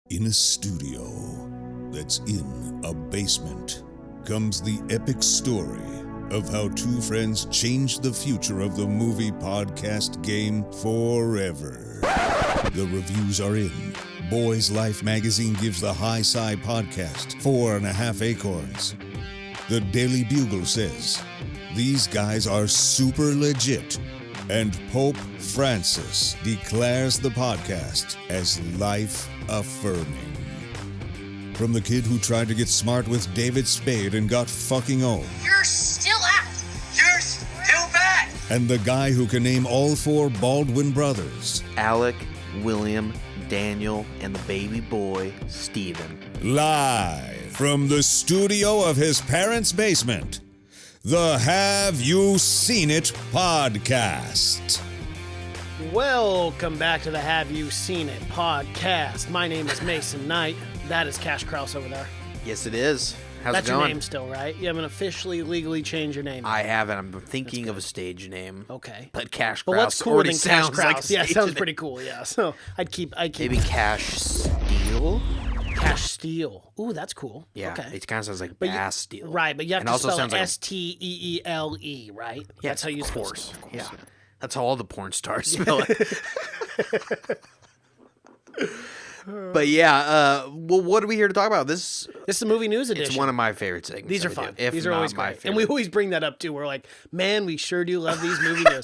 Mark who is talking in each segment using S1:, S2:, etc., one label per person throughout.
S1: In a studio that's in a basement comes the epic story of how two friends changed the future of the movie podcast game forever. The reviews are in. Boys Life magazine gives the High Sci podcast 4.5 acorns. The Daily Bugle says, these guys are super legit. And Pope Francis declares the podcast as life-affirming. From the kid who tried to get smart with David Spade and got fucking owned.
S2: You're still out. You're still back.
S1: And the guy who can name all four Baldwin brothers.
S3: Alec, William, Daniel, and the baby boy, Stephen.
S1: Live from the studio of his parents' basement. The Have You Seen It podcast.
S4: Welcome back to the Have You Seen It podcast. My name is Mason Knight. That is Cash Krause over there.
S3: Yes, it is. How's
S4: That's
S3: it going?
S4: your name still, right? You haven't officially, legally changed your name.
S3: I haven't. I'm thinking of a stage name.
S4: Okay.
S3: But Cash
S4: But
S3: Krause
S4: what's cooler
S3: already
S4: than Cash
S3: sounds like a
S4: Krause? Yeah,
S3: stage
S4: sounds
S3: name.
S4: pretty cool, yeah. So I'd keep
S3: Maybe Cash Steel?
S4: Cash Steel. Ooh, that's cool.
S3: Yeah,
S4: Okay.
S3: it kind of sounds like
S4: But you-
S3: Bass Steel.
S4: Right, but you have
S3: And
S4: to
S3: also
S4: spell
S3: sounds like a-
S4: Steele, right?
S3: Yeah,
S4: That's how you
S3: of
S4: spell
S3: course.
S4: it. Of course.
S3: Yeah. That's how all the porn stars spell it. But yeah, well, what are we here to talk about? This
S4: This is the movie news edition.
S3: it's one of my favorite things.
S4: These are
S3: that I do,
S4: fun.
S3: if
S4: These are
S3: not
S4: always
S3: my
S4: great.
S3: favorite.
S4: And we always bring that up too. We're like, man, we sure do love these movie news.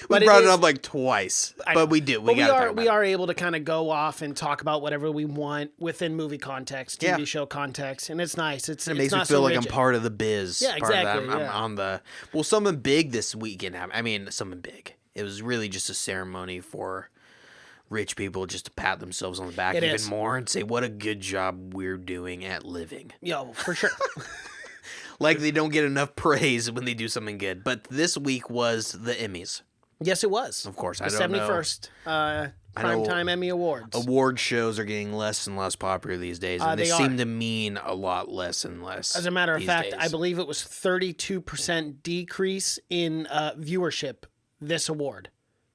S3: We
S4: But
S3: brought it
S4: is-
S3: up like twice,
S4: I know.
S3: but we do.
S4: But we
S3: gotta talk
S4: are
S3: about
S4: we
S3: it.
S4: are able to kind of go off and talk about whatever we want within movie context, TV
S3: Yeah.
S4: show context, and it's nice. It's
S3: It
S4: it's
S3: makes me
S4: not
S3: feel
S4: so
S3: like
S4: rigid.
S3: I'm part of the biz.
S4: Yeah,
S3: part of that.
S4: exactly,
S3: I'm
S4: yeah.
S3: on the something big this weekend happened. I mean, something big. It was really just a ceremony for rich people just to pat themselves on the back
S4: It
S3: even
S4: is.
S3: more and say what a good job we're doing at living.
S4: Yo, for sure.
S3: Like they don't get enough praise when they do something good. But this week was the Emmys.
S4: Yes, it was.
S3: Of course,
S4: The
S3: I don't know.
S4: 71st Primetime Emmy Awards.
S3: Award shows are getting less and less popular these days, and they
S4: they
S3: seem
S4: are.
S3: to mean a lot less and less.
S4: As a matter of
S3: these
S4: fact,
S3: days.
S4: I believe it was 32% decrease in viewership this award.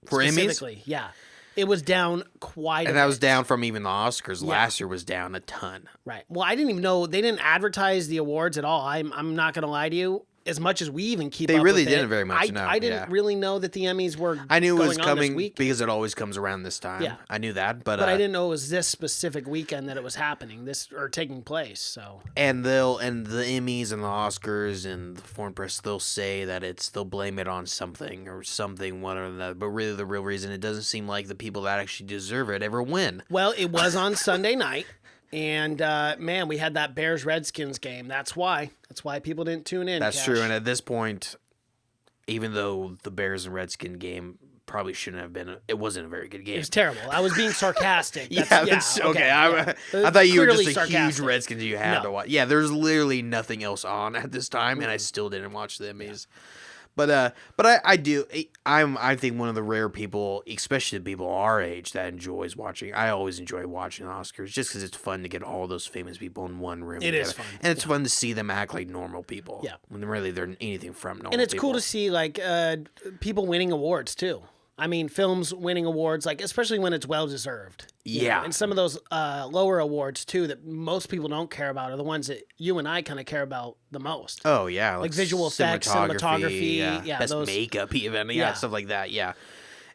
S3: For Emmys?
S4: Specifically, yeah. It was down quite a
S3: And that was
S4: bit.
S3: down from even the Oscars. Last year was down a ton.
S4: Right. Well, I didn't even know they didn't advertise the awards at all. I'm not going to lie to you. As much as we even keep
S3: They
S4: up
S3: really
S4: with
S3: didn't
S4: it,
S3: very much, no,
S4: I didn't
S3: yeah.
S4: really know that the Emmys were
S3: I knew it was
S4: going on this
S3: coming
S4: week.
S3: because it always comes around this time.
S4: Yeah.
S3: I knew that, but
S4: I didn't know it was this specific weekend that it was happening, or taking place. So
S3: and the Emmys and the Oscars and the foreign press they'll say that they'll blame it on something or something one or the other, but really the real reason it doesn't seem like the people that actually deserve it ever win.
S4: well, it was on Sunday night, and man, we had that Bears Redskins game. That's why people didn't tune in.
S3: That's
S4: Cash.
S3: true, and at this point, even though the Bears and Redskin game probably shouldn't have been, it wasn't a very good game.
S4: It was terrible. I was being sarcastic.
S3: Yeah,
S4: That's,
S3: okay.
S4: yeah.
S3: I thought you were
S4: Clearly
S3: just a huge
S4: sarcastic.
S3: Redskins you had
S4: No.
S3: to watch. Yeah, there's literally nothing else on at this time, and I still didn't watch the Emmys. But I do. I think one of the rare people, especially the people our age, that enjoys watching. I always enjoy watching the Oscars just because it's fun to get all those famous people in one room.
S4: It is
S3: together.
S4: fun,
S3: and it's fun to see them act like normal people.
S4: Yeah.
S3: when really they're anything from normal.
S4: And it's cool
S3: people.
S4: to see like people winning awards too. I mean, films winning awards, like especially when it's well deserved. You
S3: Yeah.
S4: know? And some of those lower awards too that most people don't care about are the ones that you and I kind of care about the most.
S3: Oh yeah,
S4: Like visual effects, cinematography, yeah,
S3: best
S4: those-
S3: makeup, even
S4: Yeah.
S3: stuff like that. Yeah,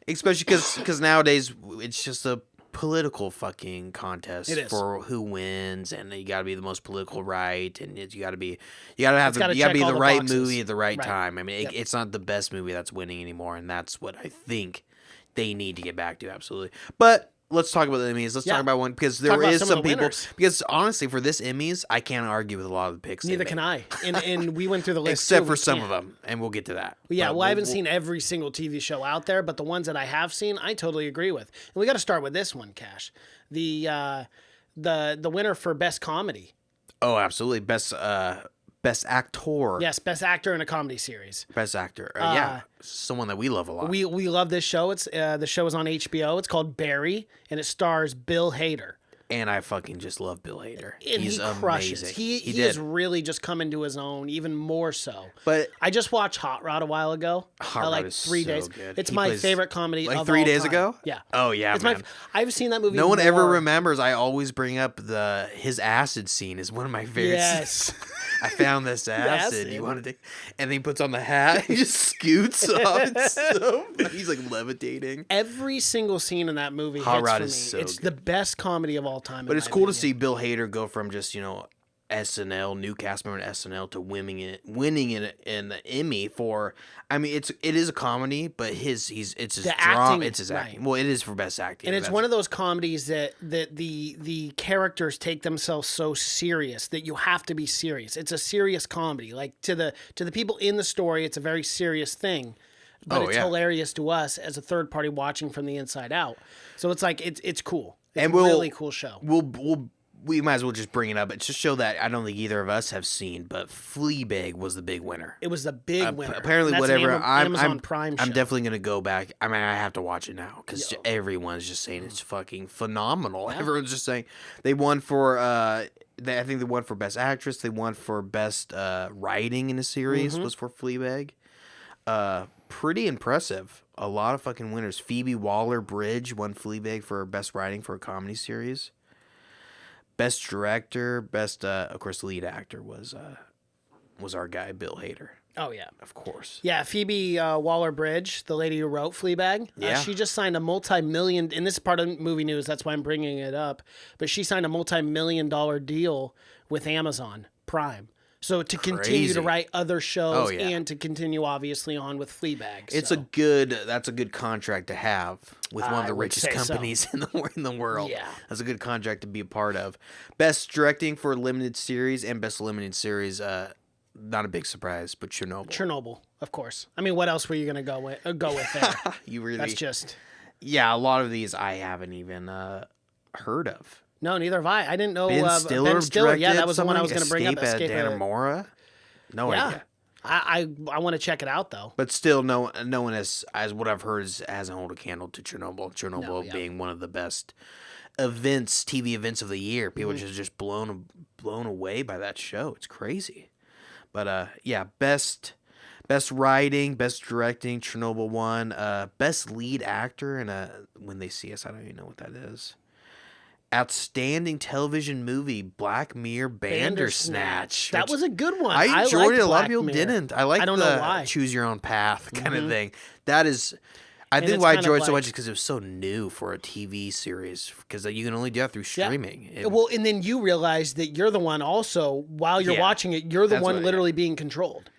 S3: especially because nowadays it's just a political fucking contest
S4: It is.
S3: for who wins, and you got to be the most political right, and you got to be
S4: gotta
S3: be
S4: check
S3: the
S4: all the
S3: right
S4: boxes.
S3: movie at the right
S4: Right.
S3: time. I mean,
S4: Yep.
S3: it's not the best movie that's winning anymore, and that's what I think they need to get back to absolutely. But let's talk about the Emmys. Let's
S4: Yeah.
S3: talk about one because
S4: Talk
S3: there
S4: about
S3: is
S4: some of
S3: some
S4: the
S3: people.
S4: winners.
S3: Because honestly, for this Emmys, I can't argue with a lot of the picks. they
S4: Neither
S3: made.
S4: can I. And we went through the list
S3: Except
S4: too.
S3: for
S4: We
S3: some
S4: can't.
S3: of them, and we'll get to that.
S4: Yeah,
S3: But
S4: well, I haven't
S3: we'll-
S4: seen every single TV show out there, but the ones that I have seen, I totally agree with. And we got to start with this one, Cash. The winner for best comedy.
S3: Oh, absolutely. Best actor.
S4: Yes, best actor in a comedy series.
S3: Best actor. Yeah, someone that we love a lot.
S4: We love this show. It's the show is on HBO. It's called Barry, and it stars Bill Hader.
S3: And I fucking just love Bill Hader.
S4: And
S3: He's
S4: he crushes.
S3: amazing.
S4: He is really just come into his own, even more so.
S3: But
S4: I just watched Hot Rod a while ago.
S3: Hot Rod
S4: like
S3: is
S4: 3
S3: so
S4: days.
S3: good.
S4: It's
S3: He
S4: my
S3: plays-
S4: favorite comedy
S3: like
S4: of
S3: 3
S4: all
S3: days
S4: time.
S3: ago?
S4: Yeah.
S3: Oh yeah,
S4: It's
S3: man.
S4: I've seen that movie.
S3: No one ever
S4: more.
S3: remembers. I always bring up his acid scene is one of my favorite.
S4: Yes.
S3: I found this acid.
S4: acid.
S3: You wanted to, and then he puts on the hat. He just scoots off. It's so funny. He's like levitating.
S4: Every single scene in that movie
S3: Hot
S4: hits
S3: Rod
S4: for
S3: is
S4: me.
S3: so
S4: It's
S3: good.
S4: the best comedy of all time.
S3: But it's cool to see Bill Hader go from just SNL, new cast member in SNL, to winning an Emmy for. I mean, it is a comedy, but it's his drama.
S4: acting,
S3: It's his acting.
S4: right.
S3: Well, it is for best acting,
S4: And it's one of those comedies that the characters take themselves so serious that you have to be serious. It's a serious comedy. Like to the people in the story, it's a very serious thing. But it's hilarious to us as a third party watching from the inside out. So it's like it's cool. It's
S3: And
S4: a really cool show.
S3: We might as well just bring it up. It's just show that I don't think either of us have seen, but Fleabag was the big winner.
S4: It was the big winner.
S3: Apparently,
S4: And that's an
S3: whatever.
S4: Amazon Prime show.
S3: I'm definitely gonna go back. I mean, I have to watch it now because everyone's just saying it's fucking phenomenal. Yeah. Everyone's just saying they won for. I think they won for best actress. They won for best writing in a series. Was for Fleabag. Pretty impressive. A lot of fucking winners. Phoebe Waller-Bridge won Fleabag for best writing for a comedy series. Best director, best of course lead actor was our guy Bill Hader.
S4: Oh yeah,
S3: of course.
S4: Yeah, Phoebe Waller-Bridge, the lady who wrote Fleabag.
S3: Yeah,
S4: she just signed a multi-million. And this is part of movie news. That's why I'm bringing it up. But she signed a multi-million-dollar deal with Amazon Prime. So to continue to write other shows and to continue obviously on with Fleabag.
S3: It's that's a good contract to have with one of the richest companies in the world.
S4: Yeah.
S3: That's a good contract to be a part of. Best directing for limited series and best limited series, not a big surprise, but Chernobyl.
S4: Chernobyl, of course. I mean, what else were you going to go with there?
S3: You really
S4: That's just
S3: yeah, a lot of these I haven't even heard of.
S4: No, neither have I. I didn't know
S3: Ben Stiller.
S4: Yeah, that was the one I was going to bring up.
S3: Escape at Dannemora. No idea.
S4: I want to check it out though.
S3: But still, no one has, as what I've heard, hasn't hold a candle to Chernobyl. Chernobyl being one of the best TV events of the year. People just blown away by that show. It's crazy. But best writing, best directing, Chernobyl won. Best lead actor in When They See Us. I don't even know what that is. Outstanding television movie, Black Mirror Bandersnatch.
S4: That was a good one.
S3: I enjoyed it. A lot of people
S4: Mirror.
S3: didn't. I like
S4: don't know why.
S3: choose your own path kind of thing. That is, I think
S4: it's
S3: why I
S4: kind of
S3: enjoyed it so
S4: like-
S3: much is because it was so new for a TV series. Because you can only do that through streaming.
S4: Well, and then you realize that you're the one also, while you're watching it, you're the one literally being controlled.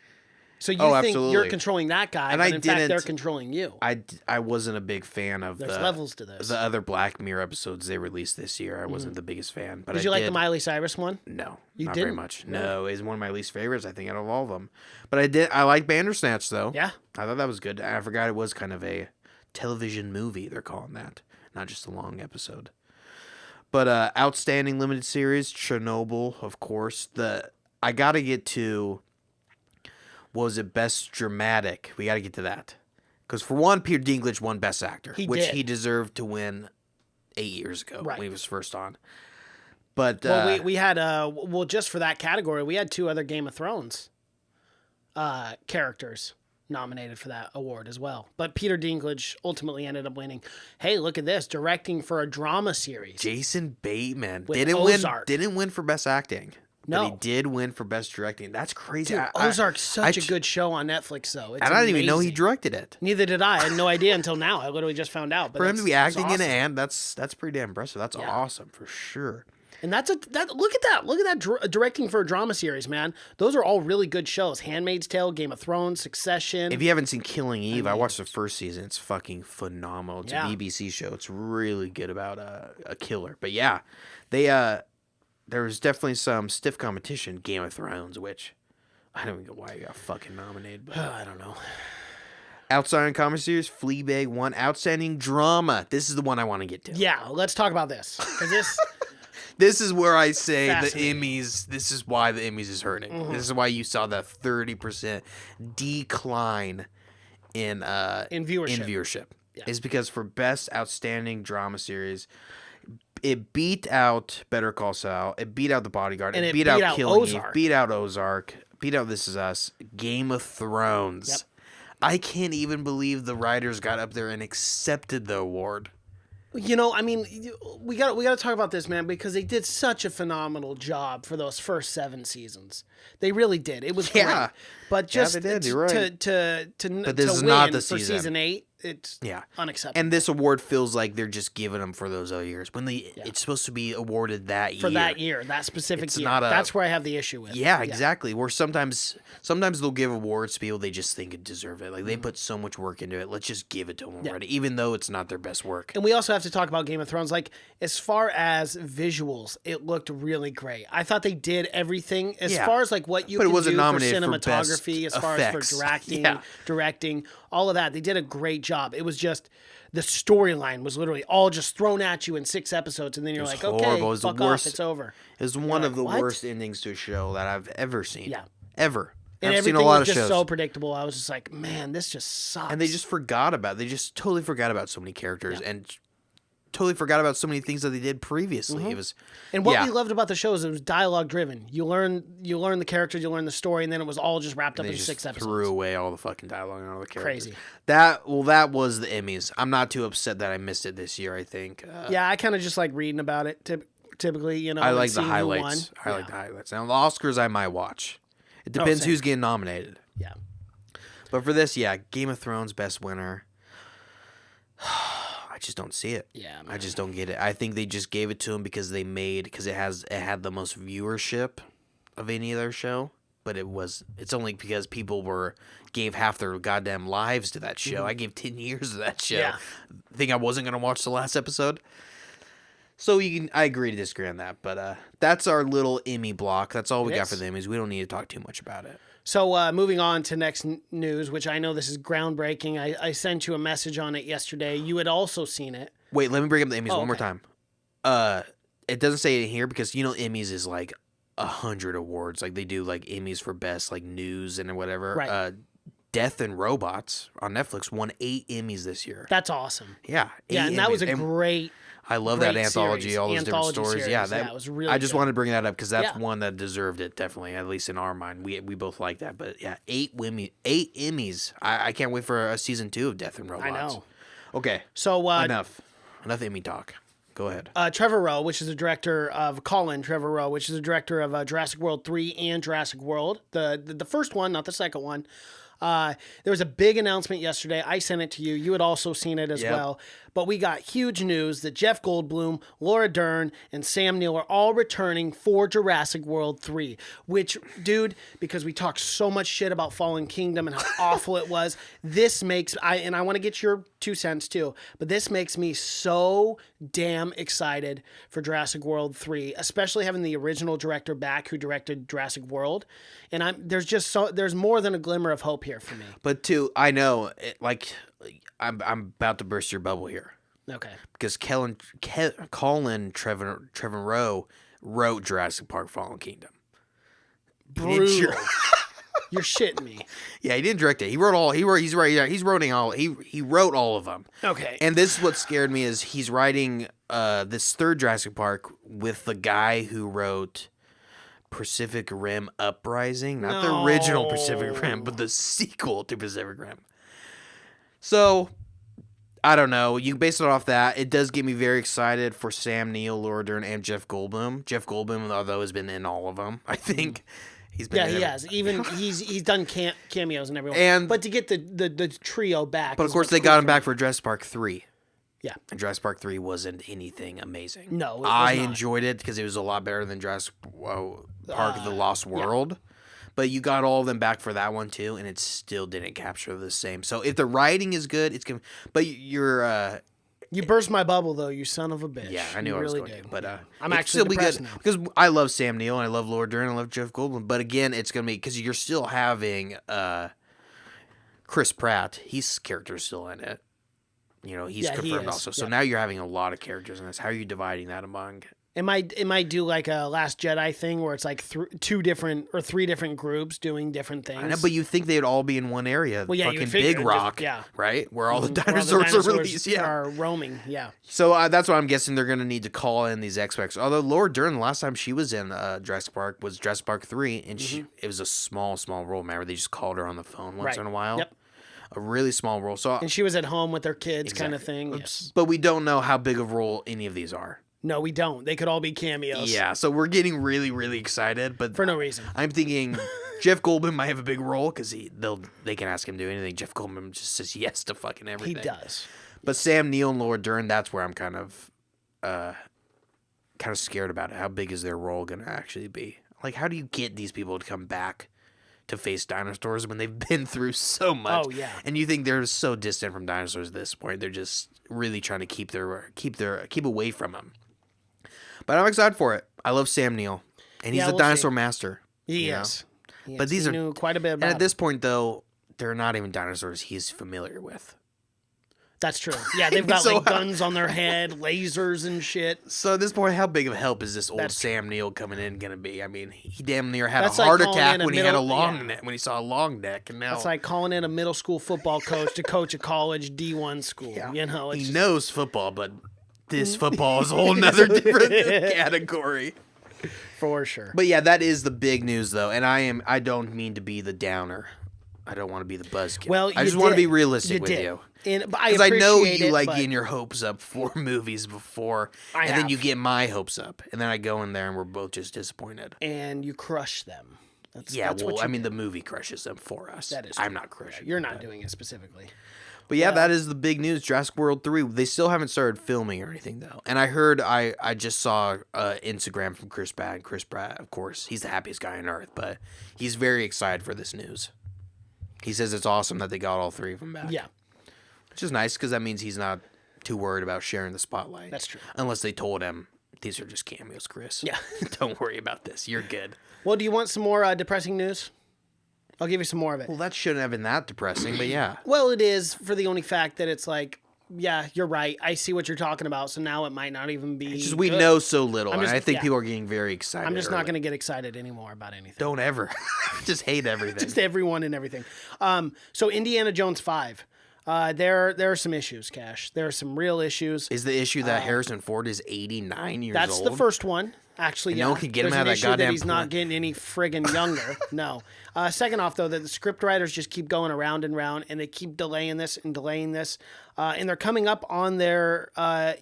S4: So you think
S3: absolutely.
S4: you're controlling that guy,
S3: And
S4: but
S3: I
S4: in fact, they're
S3: didn't-
S4: controlling you.
S3: I wasn't a big fan of
S4: There's levels to this.
S3: the other Black Mirror episodes they released this year. I wasn't the biggest fan. But
S4: Did you like the Miley Cyrus one?
S3: No,
S4: You
S3: not very
S4: didn't?
S3: much. No, it's one of my least favorites, I think, out of all of them. But I like Bandersnatch, though.
S4: Yeah.
S3: I thought that was good. I forgot it was kind of a television movie, they're calling that. Not just a long episode. But outstanding limited series, Chernobyl, of course. I got to get to, what was it, best dramatic? We got to get to that. Because for one, Peter Dinklage won best actor, which he deserved to win 8 years ago when he was first on. But
S4: we had just for that category, we had 2 other Game of Thrones characters nominated for that award as well. But Peter Dinklage ultimately ended up winning. Hey, look at this, directing for a drama series.
S3: Jason Bateman
S4: With
S3: didn't
S4: Ozark.
S3: win for best acting.
S4: No.
S3: But he did win for best directing. That's crazy.
S4: Dude, Ozark's such a good show on Netflix, though. It's
S3: and I didn't even know he
S4: amazing.
S3: directed it.
S4: Neither did I. I had no idea until now. I literally just found out. But
S3: For him to be
S4: that's
S3: acting in it,
S4: awesome.
S3: and that's pretty damn impressive. That's awesome for sure.
S4: And look at that directing for a drama series, man. Those are all really good shows. Handmaid's Tale, Game of Thrones, Succession.
S3: If you haven't seen Killing Eve, I watched the first season. It's fucking phenomenal. It's a BBC show. It's really good about a killer. But yeah, there was definitely some stiff competition. Game of Thrones, which I don't even know why you got fucking nominated. But
S4: I don't know.
S3: Outstanding comedy series, Fleabag won. Outstanding drama. This is the one I want to get to.
S4: Yeah, let's talk about this. 'Cause this
S3: This is where I say the
S4: Fascinating.
S3: Emmys. This is why the Emmys is hurting. This is why you saw that 30% decline in
S4: viewership.
S3: Is because for best outstanding drama series, It beat out Better Call Saul. It beat out The Bodyguard.
S4: And
S3: it
S4: it
S3: beat
S4: beat
S3: out
S4: out
S3: Killing
S4: Ozark.
S3: Eve. Beat out Ozark. Beat out This Is Us. Game of Thrones.
S4: Yep.
S3: I can't even believe the writers got up there and accepted the award.
S4: You know, I mean, we got to talk about this, man, because they did such a phenomenal job for those first 7 seasons. They really did. It was
S3: Yeah.
S4: great. But just
S3: they did. You're right.
S4: to
S3: this is
S4: win
S3: not the
S4: for
S3: season.
S4: season 8, it's unacceptable.
S3: And this award feels like they're just giving them for those years when it's supposed to be awarded that year.
S4: For that year, that specific
S3: It's
S4: year.
S3: not
S4: That's where I have the issue with.
S3: Yeah, exactly. Where sometimes they'll give awards to people they just think deserve it. Like they put so much work into it. Let's just give it to them already, even though it's not their best work.
S4: And we also have to talk about Game of Thrones. Like, as far as visuals, it looked really great. I thought they did everything as far as like what you can
S3: wasn't
S4: do for
S3: nominated for
S4: cinematography,
S3: best
S4: as far
S3: effects.
S4: as for directing, all of that. They did a great job. It was just the storyline was literally all just thrown at you in 6 episodes, and then you're like,
S3: horrible. It
S4: okay,
S3: was the
S4: fuck
S3: worst.
S4: off, it's over.
S3: It was one of the
S4: what?
S3: worst endings to a show that I've ever seen.
S4: Yeah.
S3: Ever.
S4: And
S3: I've seen
S4: everything
S3: a lot
S4: was
S3: of
S4: just
S3: shows.
S4: so predictable. I was just like, man, this just sucks.
S3: And they just forgot about it. They just totally forgot about so many characters and totally forgot about so many things that they did previously. It was
S4: And what we loved about the show is it was dialogue driven. You learn the characters, you learn the story, and then it was all just wrapped up
S3: they
S4: in
S3: just
S4: 6 episodes.
S3: threw away all the fucking dialogue and all the characters.
S4: Crazy.
S3: That was the Emmys. I'm not too upset that I missed it this year. I think.
S4: Yeah, I kind of just like reading about it. Typically, you know,
S3: I
S4: and
S3: like the
S4: seeing who won.
S3: highlights. I like the highlights. Now the Oscars, I might watch. It depends
S4: same.
S3: who's getting nominated.
S4: Yeah.
S3: But for this, Game of Thrones best winner. I just don't see it.
S4: Yeah,
S3: I just don't get it. I think they just gave it to him because it had the most viewership of any other show. But it's only because people gave half their goddamn lives to that show. I gave 10 years to that show.
S4: Yeah.
S3: Think I wasn't gonna watch the last episode. So I agree to disagree on that, but that's our little Emmy block. That's all we got for the Emmys. We don't need to talk too much about it.
S4: So moving on to next news, which I know this is groundbreaking. I sent you a message on it yesterday. You had also seen it.
S3: Wait, let me bring up the Emmys one more
S4: okay.
S3: time. It doesn't say it in here because Emmys is like 100 awards. Like they do like Emmys for best like news and whatever.
S4: Right.
S3: Death and Robots on Netflix won 8 Emmys this year.
S4: That's awesome.
S3: Yeah.
S4: Yeah, and that was a great.
S3: I love
S4: great
S3: that anthology,
S4: series.
S3: all those different
S4: Anthology
S3: stories.
S4: series.
S3: That
S4: it was really
S3: I just
S4: good.
S3: wanted to bring that up because that's
S4: Yeah.
S3: one that deserved it, definitely, at least in our mind. We both like that. But yeah, 8 Emmys. I can't wait for a season 2 of Death and Robots.
S4: I know.
S3: Okay.
S4: So
S3: Enough Emmy talk. Go ahead.
S4: Trevor Rowe, which is the director of Trevor Rowe, which is the director of Jurassic World 3 and Jurassic World, the first one, not the second one. There was a big announcement yesterday. I sent it to you. You had also seen it as well. But we got huge news that Jeff Goldblum, Laura Dern, and Sam Neill are all returning for Jurassic World 3. Which, dude, because we talked so much shit about Fallen Kingdom and how awful it was, this makes... I want to get your 2 cents too, but this makes me so damn excited for Jurassic World 3, especially having the original director back who directed Jurassic World. And there's more than a glimmer of hope here for me.
S3: But I know, I'm about to burst your bubble here.
S4: Okay.
S3: Because Colin Trevor Rowe wrote Jurassic Park: Fallen Kingdom.
S4: Brutal. You're shitting me.
S3: Yeah, he didn't direct it. He wrote all. He wrote all of them.
S4: Okay.
S3: And this is what scared me is he's writing this third Jurassic Park with the guy who wrote Pacific Rim Uprising, not the original Pacific Rim, but the sequel to Pacific Rim. So, I don't know. You base it off that. It does get me very excited for Sam Neill, Laura Dern, and Jeff Goldblum. Jeff Goldblum, although, has been in all of them, I think. He's been
S4: he has. Even he's done cameos and everyone.
S3: And
S4: but to get the trio back.
S3: But of course, they got him back for Jurassic Park 3.
S4: Yeah.
S3: And Jurassic Park 3 wasn't anything amazing.
S4: No, it was
S3: I
S4: not.
S3: enjoyed it because it was a lot better than Jurassic Park: The Lost World. Yeah. But you got all of them back for that one too, and it still didn't capture the same. So if the writing is good, it's gonna. But you're.
S4: You burst my bubble though, you son of a bitch.
S3: Yeah, I knew I was
S4: really
S3: going
S4: did.
S3: to. But
S4: I'm
S3: it's
S4: actually
S3: still be
S4: depressed
S3: good
S4: now
S3: because I love Sam Neill and I love Laura Dern and I love Jeff Goldblum. But again, it's gonna be because you're still having Chris Pratt. His character's still in it. He's confirmed also. So now you're having a lot of characters in this. How are you dividing that among
S4: It might do like a Last Jedi thing where it's like three different groups doing different things.
S3: I know, but you think they'd all be in one area?
S4: Well, yeah, you
S3: fucking
S4: would figure
S3: Big
S4: it
S3: Rock,
S4: just-
S3: right? Where all the
S4: Where all
S3: dinosaurs, are released. Yeah,
S4: are roaming. Yeah.
S3: So that's what I'm guessing they're going to need to call in these X-Factors. Although Laura Dern, the last time she was in Jurassic Park was Jurassic Park 3, and it was a small role. Remember, they just called her on the phone once in a while.
S4: Yep.
S3: A really small role. So
S4: And she was at home with her kids, kind of thing. Yes.
S3: But we don't know how big of a role any of these are.
S4: No, we don't. They could all be cameos.
S3: Yeah, so we're getting really, really excited, but
S4: For no reason.
S3: I'm thinking Jeff Goldblum might have a big role because they can ask him to do anything. Jeff Goldblum just says yes to fucking everything.
S4: He does.
S3: But Sam Neill and Laura Dern, that's where I'm kind of scared about it. How big is their role going to actually be? Like, how do you get these people to come back to face dinosaurs when they've been through so much?
S4: Oh, yeah.
S3: And you think they're so distant from dinosaurs at this point. They're just really trying to keep away from them. But I'm excited for it. I love Sam Neill, and he's
S4: Yeah,
S3: a
S4: we'll
S3: dinosaur
S4: see.
S3: master.
S4: He
S3: you know?
S4: is.
S3: But these
S4: he
S3: are
S4: knew quite a bit about
S3: And at
S4: them.
S3: this point, though, they're not even dinosaurs he's familiar with.
S4: That's true. Yeah, they've got
S3: So,
S4: like guns on their head, lasers and shit.
S3: So at this point, how big of a help is this old
S4: That's
S3: Sam Neill coming in going to be? I mean, he damn near had
S4: That's
S3: a
S4: like
S3: heart
S4: calling
S3: attack
S4: in a
S3: when he had a
S4: middle-
S3: long
S4: yeah.
S3: neck, when he saw a long neck, and now
S4: It's like calling in a middle school football coach to coach a college D1 school. You know, it's
S3: he
S4: just-
S3: knows football, but this football is a whole nother different category.
S4: for sure.
S3: But yeah, that is the big news, though, and I don't mean to be the downer. I don't want to be the buzzkill.
S4: Well,
S3: I
S4: you
S3: just want to
S4: did.
S3: be realistic
S4: You
S3: with
S4: did.
S3: you.
S4: But I
S3: Because I know
S4: appreciate
S3: you
S4: it,
S3: like
S4: but
S3: getting your hopes up for movies before,
S4: I
S3: and then
S4: have.
S3: you get my hopes up, and then I go in there and we're both just disappointed.
S4: and you crush them. That's
S3: Well,
S4: what
S3: I
S4: you
S3: mean,
S4: do.
S3: the movie crushes them for us.
S4: That is
S3: I'm
S4: true.
S3: not crushing.
S4: You're
S3: them,
S4: not doing it specifically.
S3: But yeah, that is the big news. Jurassic World 3. They still haven't started filming or anything, though. And I heard, I just saw Instagram from Chris Pratt. And Chris Pratt, of course, he's the happiest guy on earth, but he's very excited for this news. He says it's awesome that they got all three of them back.
S4: Yeah,
S3: Which is nice because that means he's not too worried about sharing the spotlight.
S4: That's true.
S3: Unless they told him, these are just cameos, Chris.
S4: Yeah.
S3: Don't worry about this. You're good.
S4: Well, do you want some more depressing news? I'll give you some more of it.
S3: Well, that shouldn't have been that depressing, but yeah.
S4: Well, it is for the only fact that it's like, yeah, you're right. I see what you're talking about. So now it might not even be.
S3: It's just we
S4: good.
S3: know so little,
S4: I'm
S3: and
S4: just-
S3: I think
S4: yeah.
S3: people are getting very excited.
S4: I'm just not
S3: early.
S4: going to get excited anymore about anything.
S3: Don't ever. Just hate everything.
S4: Just everyone and everything. So Indiana Jones 5. There are some issues, Cash. There are some real issues.
S3: Is the issue that Harrison Ford is 89 years
S4: That's
S3: old?
S4: the first one. Actually,
S3: And
S4: yeah.
S3: no one can get him
S4: There's
S3: out
S4: an
S3: of that
S4: issue
S3: goddamn
S4: he's not
S3: plane.
S4: getting any friggin' younger. No. Second off, though, that the script writers just keep going around and round, and they keep delaying this and delaying this. And they're coming up on their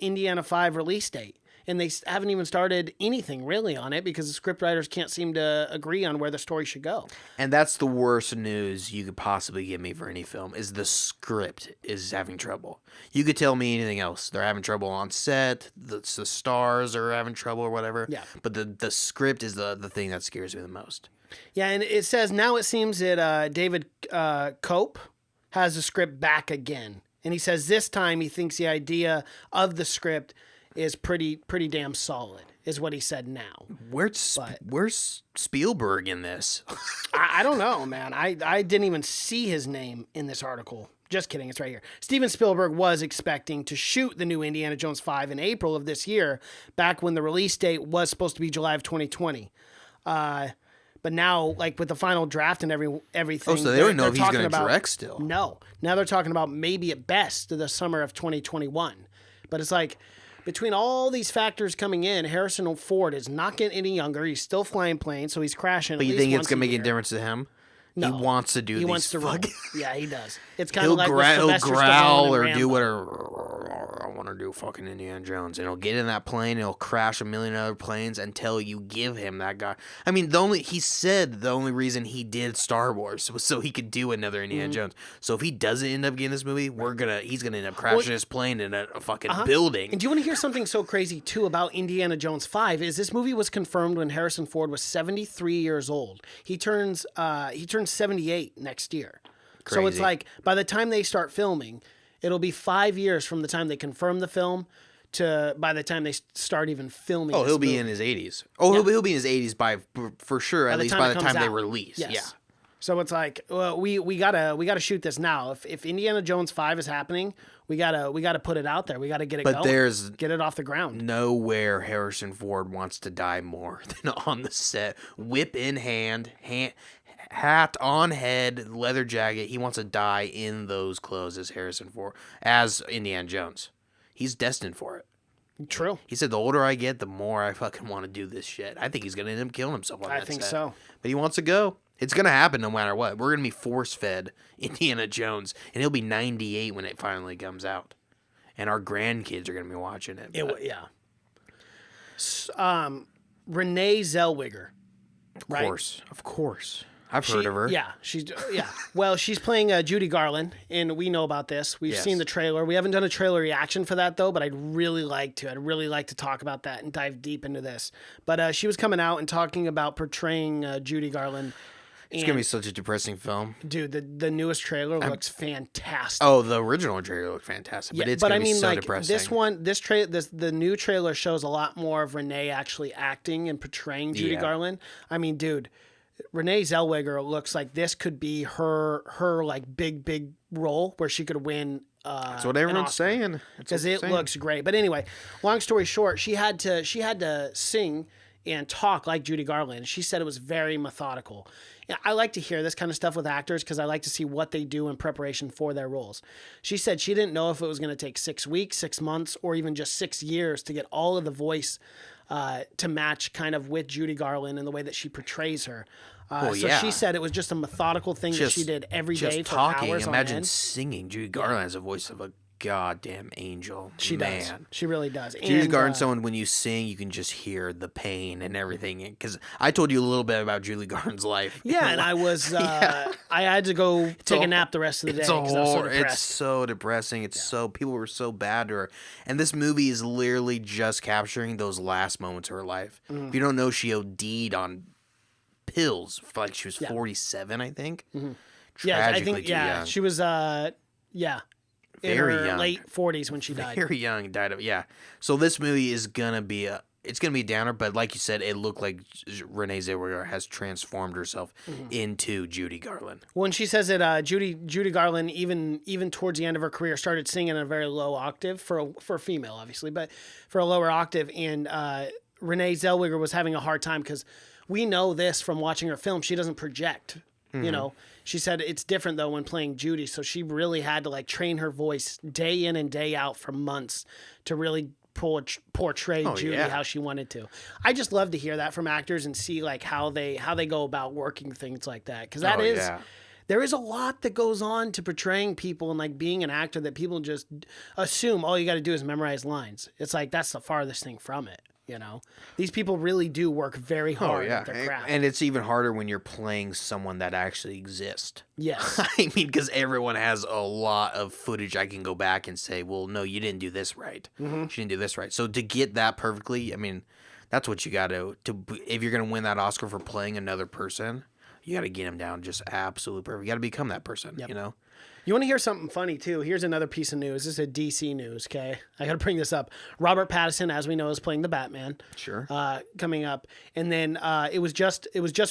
S4: Indiana 5 release date. And they haven't even started anything really on it because the script writers can't seem to agree on where the story should go.
S3: And that's the worst news you could possibly give me for any film, is the script is having trouble. You could tell me anything else. They're having trouble on set, the stars are having trouble or whatever.
S4: Yeah.
S3: But the script is the thing that scares me the most.
S4: Yeah, and it says now it seems that David Cope has the script back again. And he says this time he thinks the idea of the script is pretty damn solid, is what he said now.
S3: Where's Spielberg in this?
S4: I don't know, man. I didn't even see his name in this article. Just kidding, it's right here. Steven Spielberg was expecting to shoot the new Indiana Jones 5 in April of this year, back when the release date was supposed to be July of 2020. But now, like with the final draft and everything,
S3: Oh, so they don't know
S4: they're
S3: if he's
S4: talking
S3: going to
S4: about-
S3: direct still.
S4: No. Now they're talking about maybe at best the summer of 2021. But it's like, between all these factors coming in, Harrison Ford is not getting any younger. He's still flying planes, so he's crashing.
S3: But
S4: at
S3: you
S4: least
S3: think it's
S4: once
S3: going to make a
S4: year.
S3: difference to him?
S4: No.
S3: He wants to do
S4: He
S3: these
S4: wants to roll.
S3: fucking...
S4: Yeah, he does. It's kind
S3: He'll,
S4: of like with
S3: he'll
S4: Sylvester Stallone
S3: growl
S4: and
S3: or
S4: Rambo.
S3: do whatever. I want to do fucking Indiana Jones. And he'll get in that plane and he'll crash a million other planes until you give him that guy. I mean, he said the only reason he did Star Wars was so he could do another Indiana Jones. So if he doesn't end up getting this movie, he's gonna end up crashing his plane in a fucking building.
S4: And do you want to hear something so crazy too about Indiana Jones 5? Is this movie was confirmed when Harrison Ford was 73 years old. He turns 78 next year. So it's
S3: Crazy.
S4: like by the time they start filming, it'll be 5 years from the time they confirm the film to by the time they start even filming.
S3: Oh,
S4: this
S3: he'll be
S4: movie.
S3: in his 80s. Oh, he'll be in his 80s for sure. At least by
S4: it
S3: the
S4: comes
S3: time they
S4: out.
S3: release.
S4: Yes.
S3: Yeah.
S4: So it's like, well, we gotta shoot this now. If Indiana Jones 5 is happening, We gotta put it out there. We gotta get it
S3: But
S4: going. Get it off the ground.
S3: Nowhere Harrison Ford wants to die more than on the set. Whip in hand, hat on head, leather jacket. He wants to die in those clothes as Harrison Ford, as Indiana Jones. He's destined for it.
S4: True.
S3: He said, the older I get, the more I fucking want to do this shit. I think he's going to end up killing himself on that
S4: I think
S3: set.
S4: so.
S3: But he wants to go. It's going to happen no matter what. We're going to be force-fed Indiana Jones, and he'll be 98 when it finally comes out. And our grandkids are going to be watching it.
S4: Yeah. Renee Zellweger.
S3: Of course. I've heard of her.
S4: Yeah, Well, she's playing Judy Garland, and we know about this. We've seen the trailer. We haven't done a trailer reaction for that though, but I'd really like to. I'd really like to talk about that and dive deep into this. But she was coming out and talking about portraying Judy Garland.
S3: It's gonna be such a depressing film,
S4: dude. The newest trailer looks fantastic.
S3: Oh, the original trailer looked fantastic, but it's gonna be so depressing.
S4: The new trailer shows a lot more of Renee actually acting and portraying Judy Garland. I mean, dude, Renee Zellweger looks like this could be her like big role where she could win.
S3: That's what everyone's saying.
S4: Because it looks great. But anyway, long story short, she had to sing and talk like Judy Garland. She said it was very methodical. I like to hear this kind of stuff with actors because I like to see what they do in preparation for their roles. She said she didn't know if it was going to take 6 weeks, 6 months, or even just 6 years to get all of the voice to match kind of with Judy Garland and the way that she portrays her. She said it was just a methodical thing that she did every day for
S3: talking.
S4: hours
S3: Imagine
S4: on end.
S3: Singing. Judy Garland has a voice of a goddamn angel.
S4: She does. She really does.
S3: Judy Garland's someone, when you sing, you can just hear the pain and everything. Because I told you a little bit about Judy Garland's life.
S4: Yeah, and I was, I had to go take a nap the rest of the day.
S3: It's so depressing. It's so, people were so bad to her. And this movie is literally just capturing those last moments of her life. If you don't know, she OD'd on pills for like she was 47, I think.
S4: Yeah, I think,
S3: young.
S4: she was, in her
S3: young.
S4: late 40s when she died.
S3: Very young, died of, So this movie is gonna be it's gonna be a downer, but like you said, it looked like Renee Zellweger has transformed herself into Judy Garland.
S4: When she says that Judy Garland, even towards the end of her career, started singing at a very low octave for a female, obviously, but for a lower octave, and Renee Zellweger was having a hard time because we know this from watching her film. She doesn't project. You know, she said it's different though when playing Judy. So she really had to like train her voice day in and day out for months to really portray Judy how she wanted to. I just love to hear that from actors and see like how they go about working things like that. Because there is a lot that goes on to portraying people and like being an actor that people just assume all you got to do is memorize lines. It's like that's the farthest thing from it. You know, these people really do work very hard at their craft.
S3: And it's even harder when you're playing someone that actually exists.
S4: Yes.
S3: I mean, because everyone has a lot of footage I can go back and say, well, no, you didn't do this right. You didn't do this right. So to get that perfectly, I mean, that's what you got to if you're going to win that Oscar for playing another person, you got to get them down just absolute perfect. You got to become that person, you know?
S4: You want to hear something funny, too? Here's another piece of news. This is a DC news, okay? I got to bring this up. Robert Pattinson, as we know, is playing the Batman.
S3: Sure.
S4: Coming up. And then it was just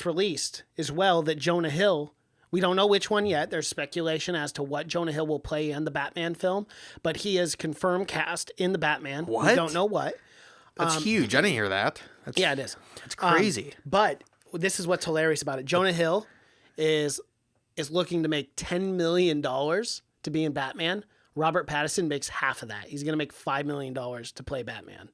S4: released as well that Jonah Hill, we don't know which one yet. There's speculation as to what Jonah Hill will play in the Batman film, but he is confirmed cast in the Batman.
S3: What?
S4: We don't know what.
S3: That's huge. I didn't hear that.
S4: Yeah, it is.
S3: It's crazy.
S4: But this is what's hilarious about it. Jonah Hill is looking to make $10 million to be in Batman. Robert Pattinson makes half of that. He's going to make $5 million to play Batman.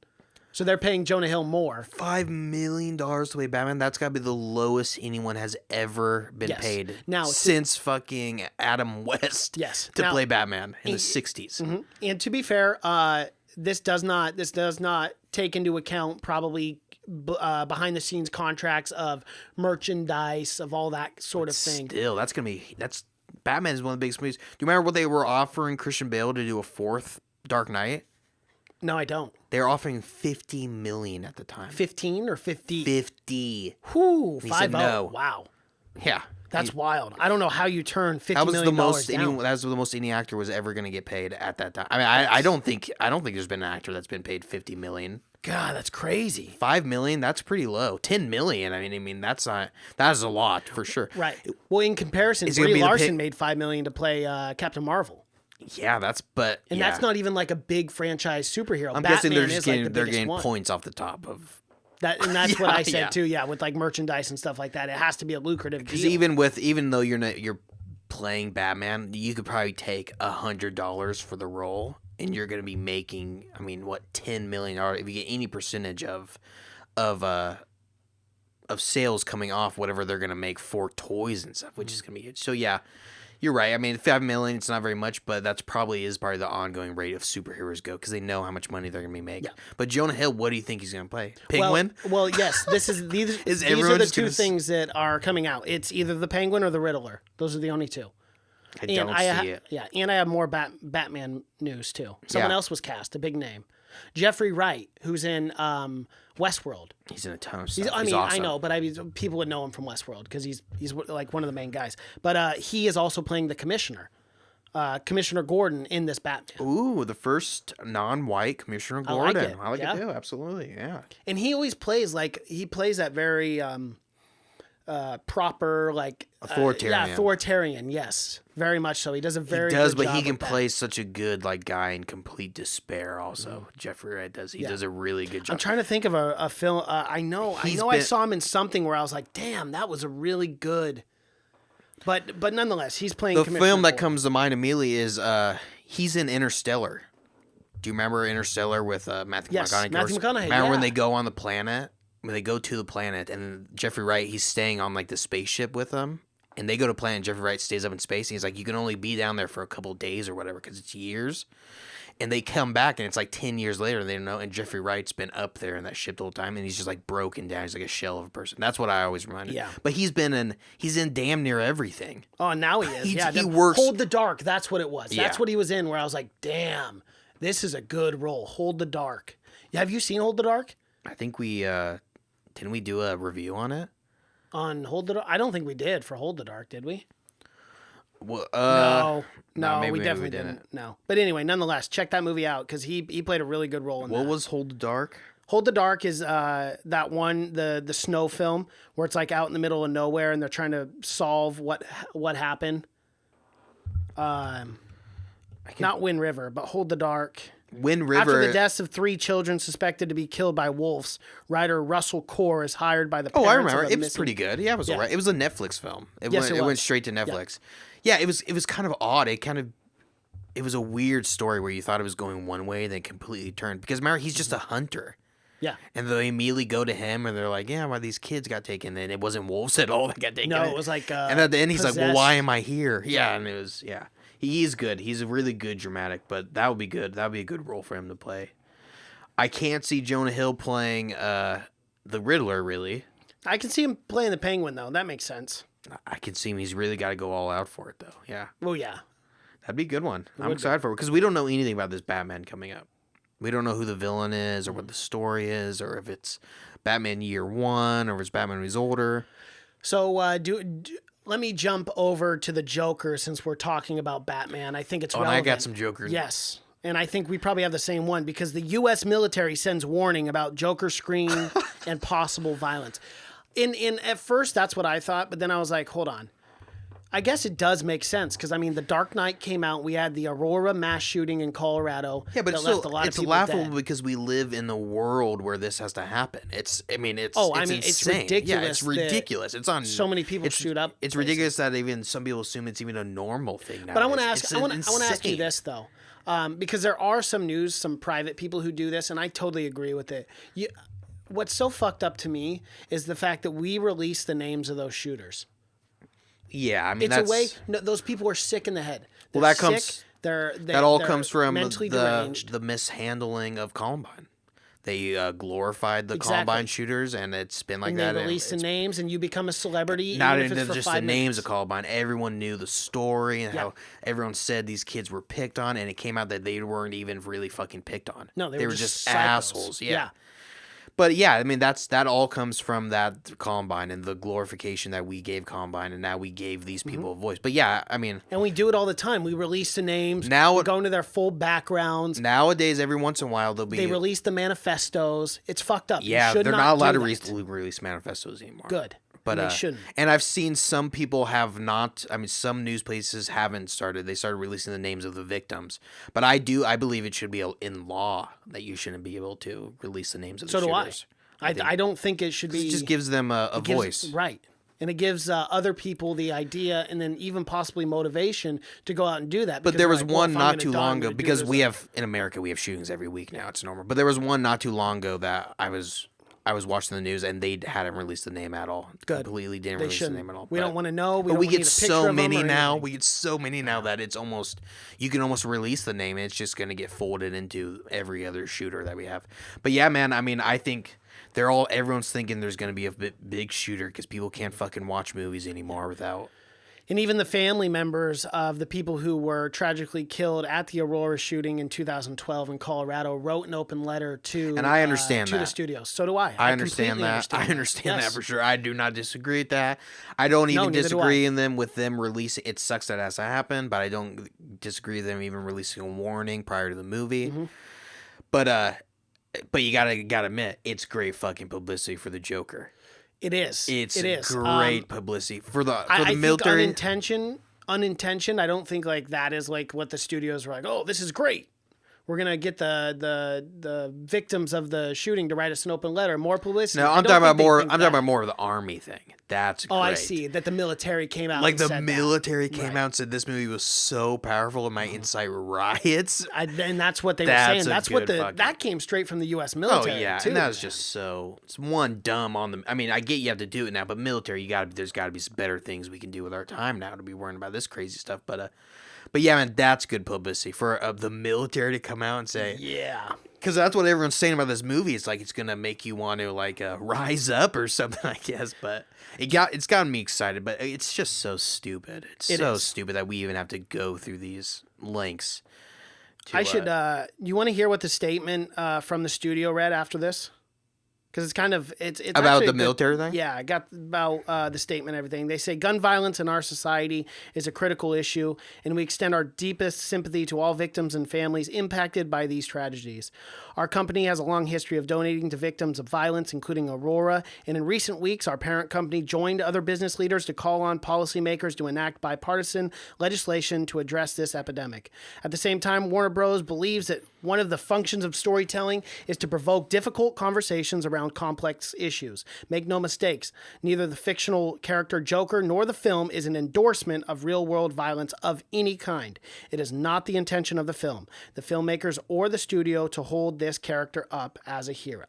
S4: So they're paying Jonah Hill more.
S3: $5 million to play Batman? That's got to be the lowest anyone has ever been paid since fucking Adam West to play Batman in the 60s.
S4: And to be fair, this does not take into account probably behind the scenes contracts of merchandise, of all that sort of thing.
S3: Still, Batman is one of the biggest movies. Do you remember what they were offering Christian Bale to do a fourth Dark Knight?
S4: No, I don't.
S3: They were offering $50 million at the time.
S4: 15 or 50?
S3: 50.
S4: Whoo,
S3: he said no.
S4: Wow.
S3: Yeah.
S4: That's wild. I don't know how you turn $50 million down.
S3: That was the most any actor was ever going to get paid at that time. I mean, I don't think there's been an actor that's been paid $50 million.
S4: God, that's crazy.
S3: $5 million, that's pretty low. $10 million, I mean, that's a lot for sure.
S4: Right. Well, in comparison, Brie Larson made $5 million to play Captain Marvel.
S3: Yeah, that's
S4: that's not even like a big franchise superhero.
S3: I'm
S4: Batman
S3: guessing they're just
S4: is like
S3: getting
S4: the biggest one.
S3: points off the top of
S4: That, and that's what I said
S3: yeah.
S4: too. Yeah, with like merchandise and stuff like that, it has to be a lucrative deal.
S3: Because even though you're playing Batman, you could probably take $100 for the role, and you're going to be making, I mean, what, $10 million if you get any percentage of sales coming off whatever they're going to make for toys and stuff, which is going to be huge. So yeah, you're right. I mean, $5 million, it's not very much, but that's probably the ongoing rate of superheroes go because they know how much money they're going to be making. Yeah. But Jonah Hill, what do you think he's going to play? Penguin?
S4: Well, yes. These are the two things that are coming out. It's either the Penguin or the Riddler. Those are the only two.
S3: I don't see it.
S4: Yeah, and I have more Batman news too. Someone else was cast, a big name. Jeffrey Wright, who's in Westworld.
S3: He's in a ton of stuff.
S4: He's
S3: awesome.
S4: I know, but people would know him from Westworld because he's like one of the main guys. But he is also playing the Commissioner, Commissioner Gordon in this Batman.
S3: Ooh, the first non-white Commissioner Gordon. I like it too. Absolutely, yeah.
S4: And he always plays that very proper, like
S3: authoritarian.
S4: Authoritarian. Yes, very much so. He does a very good
S3: but
S4: job
S3: he can
S4: with
S3: play such a good like guy in complete despair. Also, Jeffrey Wright does. He does a really good job.
S4: I'm trying to think of a film. I know I saw him in something where I was like, damn, that was a really good. But nonetheless, he's playing.
S3: The
S4: Commissioner
S3: film that
S4: Gordon.
S3: comes to mind immediately is he's in Interstellar. Do you remember Interstellar with Matthew McConaughey?
S4: Matthew McConaughey.
S3: Remember when they go on the planet? When they go to the planet, and Jeffrey Wright, he's staying on like the spaceship with them, and they go to planet. Jeffrey Wright stays up in space, and he's like, you can only be down there for a couple of days or whatever because it's years. And they come back, and it's like 10 years later. They don't know, and Jeffrey Wright's been up there in that ship the whole time, and he's just like broken down. He's like a shell of a person. That's what I always reminded.
S4: Yeah.
S3: But he's in damn near everything.
S4: Oh, now he is.
S3: He works.
S4: Hold the Dark. That's what it was.
S3: Yeah.
S4: That's what he was in. Where I was like, damn, this is a good role. Hold the Dark. Yeah, have you seen Hold the Dark?
S3: I think we didn't we do a review on it?
S4: On Hold the Dark? I don't think we did for Hold the Dark, did we?
S3: Well,
S4: no,
S3: maybe
S4: we definitely
S3: we didn't.
S4: No, but anyway, nonetheless, check that movie out because he played a really good role in that.
S3: What was Hold the Dark?
S4: Hold the Dark is that one the snow film where it's like out in the middle of nowhere and they're trying to solve what happened. Not Wind River, but Hold the Dark.
S3: Wind River.
S4: After the deaths of 3 children suspected to be killed by wolves, writer Russell Core is hired by the parents.
S3: Oh, I remember.
S4: Of
S3: It was pretty good. Yeah, it was all right. It was a Netflix film. It went straight to Netflix. Yeah, it was kind of odd. It was a weird story where you thought it was going one way, then completely turned. Because remember, he's just a hunter.
S4: Yeah.
S3: And they immediately go to him, and they're like, yeah, why these kids got taken. And it wasn't wolves at all that got taken.
S4: No, it was like
S3: and at the end, he's like, well,
S4: possessed.
S3: why am I here? Yeah, and it was, yeah. He is good. He's a really good dramatic, but that would be good. That would be a good role for him to play. I can't see Jonah Hill playing the Riddler, really.
S4: I can see him playing the Penguin, though. That makes sense.
S3: I can see him. He's really got to go all out for it, though. Yeah.
S4: Oh, yeah.
S3: That'd be a good one. I'm excited for it because we don't know anything about this Batman coming up. We don't know who the villain is or what the story is or if it's Batman Year One or if it's Batman when he's older.
S4: So let me jump over to the Joker since we're talking about Batman. I think it's relevant.
S3: And I got some Jokers.
S4: Yes. And I think we probably have the same one because the U.S. military sends warning about Joker screen and possible violence. At first, that's what I thought, but then I was like, hold on. I guess it does make sense because, I mean, The Dark Knight came out. We had the Aurora mass shooting in Colorado.
S3: Yeah, but
S4: that left a lot
S3: it's
S4: of people
S3: laughable
S4: dead.
S3: because we live in the world where this has to happen. It's insane.
S4: It's ridiculous.
S3: Yeah, it's ridiculous. It's on
S4: so many people shoot up.
S3: It's ridiculous that even some people assume it's even a normal thing nowadays.
S4: But I want to ask you this though, because there are some private people who do this, and I totally agree with it. What's so fucked up to me is the fact that we release the names of those shooters.
S3: Yeah, I mean
S4: it's a way. No, those people are sick in the head. They're
S3: that
S4: sick,
S3: comes.
S4: They're
S3: comes from
S4: mentally deranged.
S3: the mishandling of Columbine. They glorified the
S4: Exactly.
S3: Columbine shooters, and it's been like
S4: and
S3: that.
S4: they release the names, and you become a celebrity.
S3: Not
S4: even if it's for
S3: just
S4: 5
S3: the names
S4: minutes.
S3: of Columbine. Everyone knew the story and how everyone said these kids were picked on, and it came out that they weren't even really fucking picked on.
S4: No, they were
S3: just
S4: psychos.
S3: assholes. Yeah. But yeah, I mean that all comes from that Columbine and the glorification that we gave Columbine, and now we gave these people a voice. But yeah, I mean,
S4: and we do it all the time. We release the names.
S3: Now
S4: we go into their full backgrounds.
S3: Nowadays, every once in a while they
S4: release the manifestos. It's fucked up.
S3: Yeah,
S4: you should
S3: they're not allowed to
S4: do that.
S3: release manifestos anymore.
S4: Good.
S3: But
S4: they shouldn't.
S3: And I've seen some people have not. I mean, some news places haven't started. They started releasing the names of the victims. But I believe it should be in law that you shouldn't be able to release the names of the shooters.
S4: I don't think it should be.
S3: It just gives them a voice.
S4: Right. And it gives other people the idea and then even possibly motivation to go out and do that.
S3: But there was one not too long ago, because in America, we have shootings every week now. It's normal. But there was one not too long ago that I was watching the news and they hadn't released the name at all.
S4: Good.
S3: Completely didn't release the name at all.
S4: We don't want to know.
S3: But we get so many now. We get so many now that it's almost, you can almost release the name and it's just going to get folded into every other shooter that we have. But yeah, man, I mean, I think everyone's thinking there's going to be a big shooter because people can't fucking watch movies anymore without.
S4: And even the family members of the people who were tragically killed at the Aurora shooting in 2012 in Colorado wrote an open letter to
S3: and I understand
S4: to
S3: that.
S4: the studios. So do I.
S3: I understand that. I understand that for sure. I do not disagree with that. I don't even disagree with them releasing. It sucks that has to happen, but I don't disagree with them even releasing a warning prior to the movie.
S4: Mm-hmm.
S3: But you gotta admit, it's great fucking publicity for the Joker.
S4: It is.
S3: It is great publicity for the military.
S4: Think unintentioned. I don't think like that is like what the studios were like. Oh, this is great. We're gonna get the victims of the shooting to write us an open letter. More publicity.
S3: No, I'm talking about more. I'm talking about more of the army thing. That's great.
S4: Oh, I see. That the military came out.
S3: Like
S4: and
S3: the military came out and said this movie was so powerful it might incite riots.
S4: And that's what they were saying. That's what that came straight from the U.S. military.
S3: Oh yeah,
S4: too.
S3: and that was just it's one dumb on the. I mean, I get you have to do it now, but military, there's got to be some better things we can do with our time now to be worrying about this crazy stuff. But yeah, man, that's good publicity for the military to come out and say,
S4: yeah,
S3: because that's what everyone's saying about this movie. It's like it's gonna make you want to like rise up or something, I guess. But it's gotten me excited. But it's just so stupid. It's so stupid that we even have to go through these links.
S4: I should. You want to hear what the statement from the studio read after this? Because it's kind of it's
S3: about the military thing.
S4: Yeah, I got about the statement and everything. They say gun violence in our society is a critical issue, and we extend our deepest sympathy to all victims and families impacted by these tragedies. Our company has a long history of donating to victims of violence, including Aurora, and in recent weeks, our parent company joined other business leaders to call on policymakers to enact bipartisan legislation to address this epidemic. At the same time, Warner Bros. Believes that one of the functions of storytelling is to provoke difficult conversations around complex issues. Make no mistakes, neither the fictional character Joker nor the film is an endorsement of real-world violence of any kind. It is not the intention of the film, the filmmakers, or the studio to hold this character up as a hero.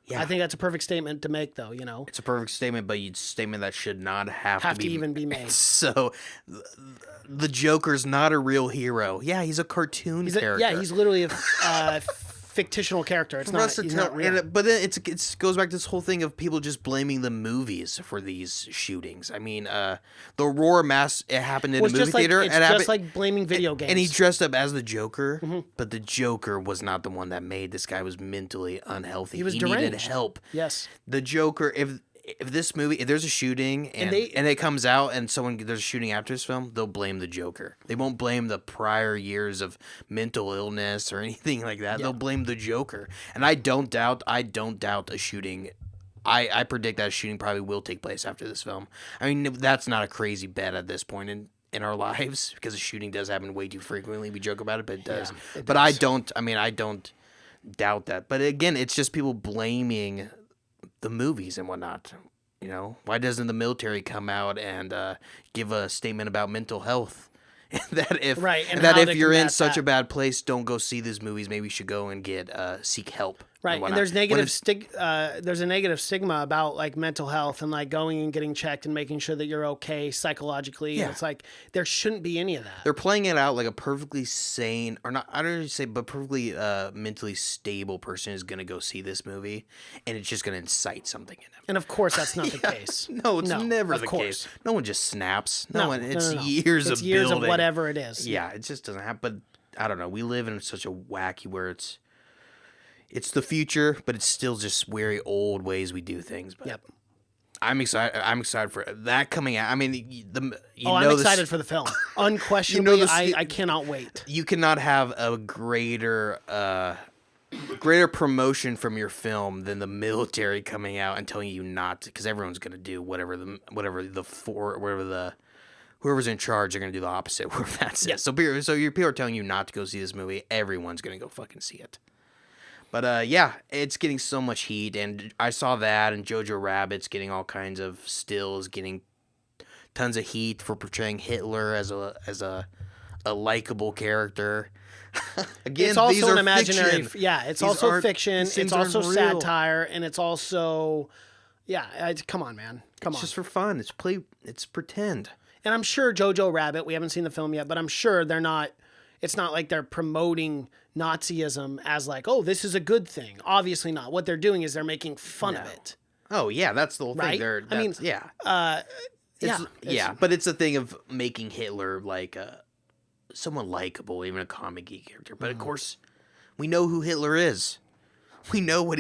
S4: Yeah. I think that's a perfect statement to make, though, you know.
S3: It's a perfect statement, but it's a statement that should not have to
S4: even be made.
S3: So, the Joker's not a real hero. Yeah, he's a cartoon character.
S4: Yeah, he's literally a fictional character. It's not real.
S3: But then it goes back to this whole thing of people just blaming the movies for these shootings. I mean, the Aurora mass, it happened in a movie theater.
S4: It's just like blaming video games.
S3: And he dressed up as the Joker, but the Joker was not the one that made this guy was mentally unhealthy.
S4: He was deranged.
S3: Needed help.
S4: Yes.
S3: The Joker, if this movie, if there's a shooting and it comes out and there's a shooting after this film, they'll blame the Joker. They won't blame the prior years of mental illness or anything like that. Yeah. They'll blame the Joker. And I don't doubt a shooting. I predict that a shooting probably will take place after this film. I mean, that's not a crazy bet at this point in our lives because a shooting does happen way too frequently. We joke about it, but it does. Yeah, it does. I don't doubt that. But again, it's just people blaming the movies and whatnot. You know, why doesn't the military come out and give a statement about mental health? that if you're in such a bad place, don't go see these movies. Maybe you should go and seek help.
S4: Right, and there's there's a negative stigma about like mental health and like going and getting checked and making sure that you're okay psychologically. Yeah. It's like there shouldn't be any of that.
S3: They're playing it out like a perfectly sane, or not, I don't even say, but perfectly mentally stable person is going to go see this movie, and it's just going to incite something in them.
S4: And of course, that's not the case.
S3: No, it's never the case. No one just snaps. It's years of building.
S4: Whatever it is.
S3: Yeah, it just doesn't happen. But I don't know. We live in such a wacky where it's the future, but it's still just very old ways we do things. But
S4: yep.
S3: I'm excited for that coming out. I mean,
S4: I'm excited for the film. Unquestionably, I cannot wait.
S3: You cannot have a greater greater promotion from your film than the military coming out and telling you not to, because everyone's going to do whoever's in charge are going to do the opposite. Whatever that's it. So your people are telling you not to go see this movie. Everyone's going to go fucking see it. But yeah, it's getting so much heat, and I saw that, and Jojo Rabbit's getting all kinds of stills, getting tons of heat for portraying Hitler as a likable character. Again,
S4: it's also
S3: these are
S4: an imaginary.
S3: fiction.
S4: Yeah, it's
S3: These
S4: also
S3: aren't-
S4: fiction.
S3: these things
S4: It's also
S3: aren't real.
S4: satire, and it's also, come on, man, come
S3: It's
S4: on.
S3: just for fun. It's pretend.
S4: And I'm sure Jojo Rabbit. We haven't seen the film yet, but I'm sure they're not. It's not like they're promoting Nazism as like, oh, this is a good thing. Obviously not. What they're doing is they're making fun of it.
S3: Oh yeah, that's the whole
S4: Right?
S3: thing.
S4: I mean,
S3: But it's a thing of making Hitler like someone likable, even a comic geek character. But of course, we know who Hitler is. We know what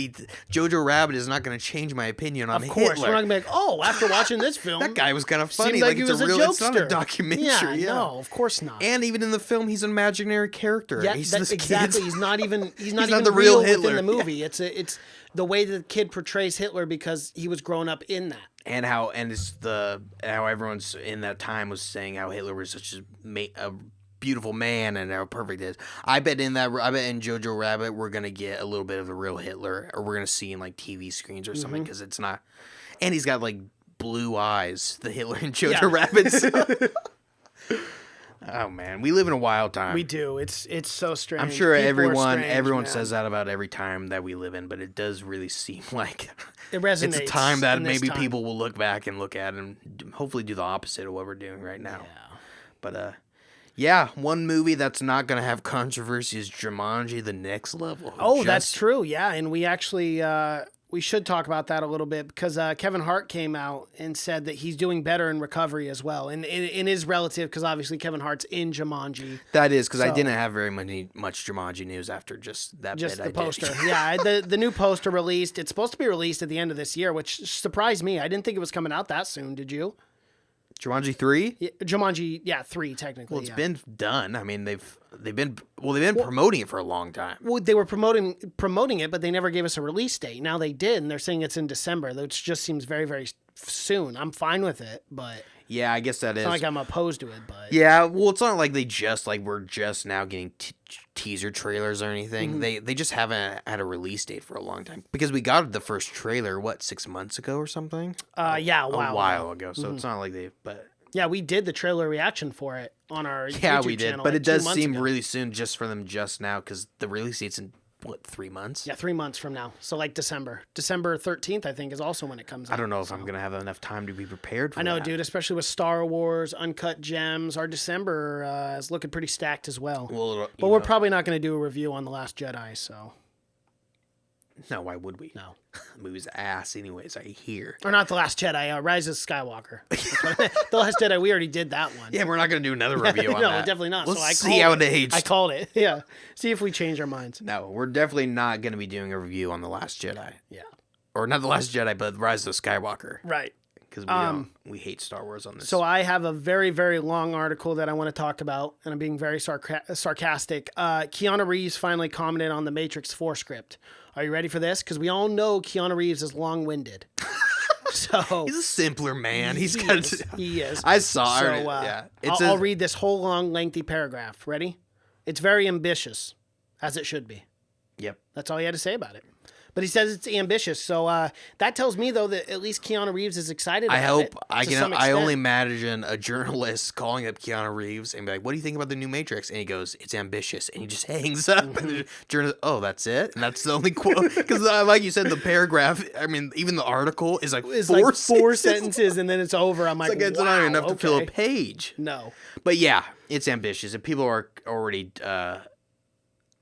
S3: Jojo Rabbit is not going to change my opinion on
S4: Of course,
S3: Hitler.
S4: we're not gonna be like, oh, after watching this film,
S3: That guy was kind of
S4: seemed
S3: funny.
S4: like he
S3: it's
S4: was a
S3: real. It's not a
S4: jokester.
S3: documentary.
S4: Yeah, no, of course not.
S3: And even in the film, he's an imaginary character.
S4: Yeah,
S3: he's
S4: that's
S3: this
S4: exactly.
S3: kid's-
S4: He's not even
S3: not
S4: even
S3: the real
S4: within
S3: Hitler.
S4: the movie. It's the way that the kid portrays Hitler because he was grown up in that.
S3: And how everyone's in that time was saying how Hitler was such a beautiful man and how perfect it is. I bet in Jojo Rabbit we're gonna get a little bit of the real Hitler, or we're gonna see in like TV screens or something, because it's not. And he's got like blue eyes, the Hitler in Jojo Rabbit. Oh man, we live in a wild time.
S4: We do. It's so strange.
S3: I'm sure
S4: People are
S3: everyone
S4: strange, man.
S3: says that about every time that we live in, but it does really seem like
S4: It resonates.
S3: it's a time that
S4: in this
S3: maybe
S4: time.
S3: people will look back and look at and hopefully do the opposite of what we're doing right now.
S4: Yeah.
S3: But yeah, one movie that's not going to have controversy is Jumanji: The Next Level.
S4: Oh, that's true. Yeah, and we actually we should talk about that a little bit because Kevin Hart came out and said that he's doing better in recovery as well, and in his relative because obviously Kevin Hart's in Jumanji.
S3: That is because I
S4: So-
S3: didn't have very much Jumanji news after just that.
S4: Just
S3: bit
S4: the
S3: I did.
S4: poster. Yeah, the new poster released. It's supposed to be released at the end of this year, which surprised me. I didn't think it was coming out that soon. Did you?
S3: Jumanji 3?
S4: Yeah, Jumanji, 3 technically.
S3: Well, it's
S4: yeah.
S3: been done. I mean, they've been promoting it for a long time.
S4: Well, they were promoting it, but they never gave us a release date. Now they did, and they're saying it's in December, which just seems very, very soon. I'm fine with it, but
S3: Yeah, I guess that is.
S4: it's not like I'm opposed to it. But
S3: Yeah, well, it's not like we're just now getting teaser trailers or anything.
S4: Mm-hmm.
S3: They just haven't had a release date for a long time because we got the first trailer 6 months ago or something.
S4: a
S3: A while
S4: ago.
S3: ago. So it's not like but
S4: Yeah, we did the trailer reaction for it on our
S3: yeah,
S4: YouTube
S3: we did.
S4: channel,
S3: But
S4: like,
S3: it
S4: 2
S3: does
S4: months
S3: seem
S4: ago.
S3: really soon just for them just now because the release date's in 3 months.
S4: Yeah, 3 months from now. So like December 13th, I think, is also when it comes out.
S3: I don't know if I'm gonna have enough time to be prepared for
S4: I know,
S3: that.
S4: dude, especially with Star Wars, Uncut Gems. Our December is looking pretty stacked as well.
S3: Well,
S4: But we're probably not going to do a review on The Last Jedi, so.
S3: no. Why would we?
S4: No.
S3: The movie's ass, anyways. I hear.
S4: Or not The Last Jedi, Rise of Skywalker. The Last Jedi, we already did that one.
S3: Yeah, we're not gonna do another review on
S4: no,
S3: that.
S4: definitely not.
S3: Let's
S4: so I
S3: see
S4: called
S3: how it aged.
S4: I called it. Yeah. See if we change our minds.
S3: No, we're definitely not going to be doing a review on The Last Jedi.
S4: Yeah.
S3: Or not The Last Jedi, but Rise of Skywalker.
S4: Right.
S3: Because we hate Star Wars on this.
S4: So I have a very, very long article that I want to talk about, and I'm being very sarcastic. Keanu Reeves finally commented on the Matrix 4 script. Are you ready for this? Because we all know Keanu Reeves is long-winded. So
S3: he's a simpler man.
S4: he is.
S3: I saw
S4: So,
S3: it. Yeah.
S4: I'll read this whole long, lengthy paragraph. Ready? It's very ambitious, as it should be.
S3: Yep.
S4: That's all he had to say about it. But he says it's ambitious. So that tells me, though, that at least Keanu Reeves is excited about
S3: I hope
S4: it. To some
S3: I
S4: extent.
S3: only imagine a journalist calling up Keanu Reeves and be like, "What do you think about the new Matrix?" And he goes, "It's ambitious," and he just hangs up. And the journalist, "Oh, that's it," and that's the only quote. Because, like you said, the paragraph. I mean, even the article is like
S4: It's
S3: four
S4: like four
S3: sentences.
S4: sentences, and then it's over. I'm like,
S3: It's like it's
S4: wow,
S3: not even enough to fill a
S4: okay.
S3: page.
S4: No.
S3: But yeah, it's ambitious, and people are already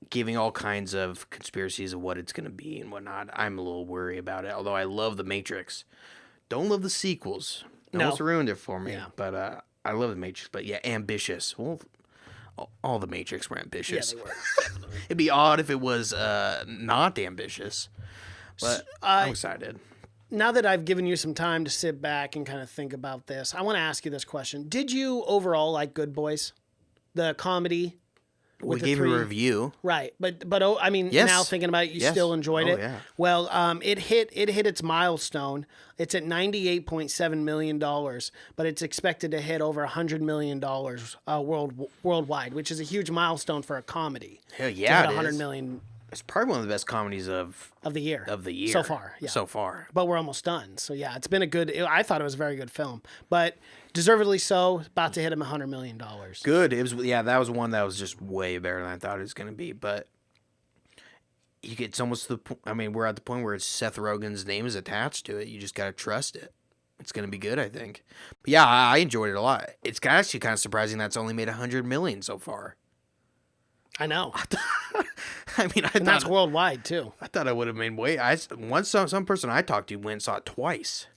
S3: giving all kinds of conspiracies of what it's going to be and whatnot. I'm a little worried about it, although I love The Matrix. Don't love the sequels.
S4: No.
S3: Almost ruined it for me.
S4: Yeah.
S3: But I love The Matrix. But yeah, ambitious. Well, all The Matrix were
S4: Yeah,
S3: ambitious.
S4: they were.
S3: It'd be odd if it was not ambitious. But I'm excited.
S4: Now that I've given you some time to sit back and kind of think about this, I want to ask you this question. Did you overall like Good Boys? The comedy?
S3: We gave a review.
S4: Right, but I mean,
S3: Yes.
S4: now thinking about it, you
S3: Yes.
S4: still enjoyed it.
S3: Yeah.
S4: Well, it hit its milestone. It's at $98.7 million, but it's expected to hit over $100 million worldwide, which is a huge milestone for a comedy.
S3: Hell yeah,
S4: to hit
S3: it
S4: $100
S3: is.
S4: million
S3: It's probably one of the best comedies of
S4: of the year. so far. Yeah,
S3: So far.
S4: but we're almost done. So yeah, it's been a good. I thought it was a very good film, but deservedly so. About to hit him $100 million.
S3: Good. It was. Yeah, that was one that was just way better than I thought it was going to be. But it's almost I mean, we're at the point where it's Seth Rogen's name is attached to it. You just got to trust it. It's going to be good, I think. But yeah, I enjoyed it a lot. It's actually kind of surprising that's only made $100 million so far.
S4: I know.
S3: I mean,
S4: And that's worldwide too.
S3: I thought I would have made way. Some person I talked to went and saw it twice.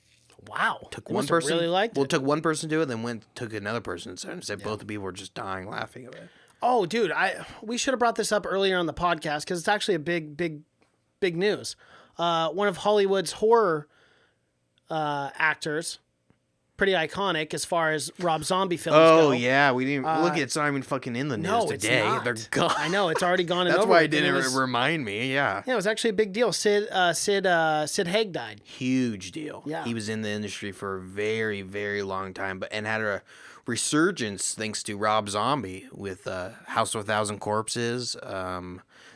S4: Wow.
S3: Took
S4: You
S3: one
S4: must have
S3: person.
S4: really liked
S3: Well,
S4: it.
S3: took one person to it, then took another person and said both the people were just dying laughing at it.
S4: Oh, dude, we should have brought this up earlier on the podcast because it's actually a big news. One of Hollywood's horror actors, pretty iconic as far as Rob Zombie films go.
S3: Oh yeah, we didn't look. It's not even fucking in the news
S4: No, it's
S3: today.
S4: not.
S3: They're gone.
S4: I know it's already gone.
S3: That's
S4: over
S3: why
S4: with,
S3: it didn't
S4: and
S3: remind me. Yeah.
S4: Yeah, it was actually a big deal. Sid Haig died.
S3: Huge deal.
S4: Yeah.
S3: He was in the industry for a very, very long time, and had a resurgence thanks to Rob Zombie with House of a Thousand Corpses,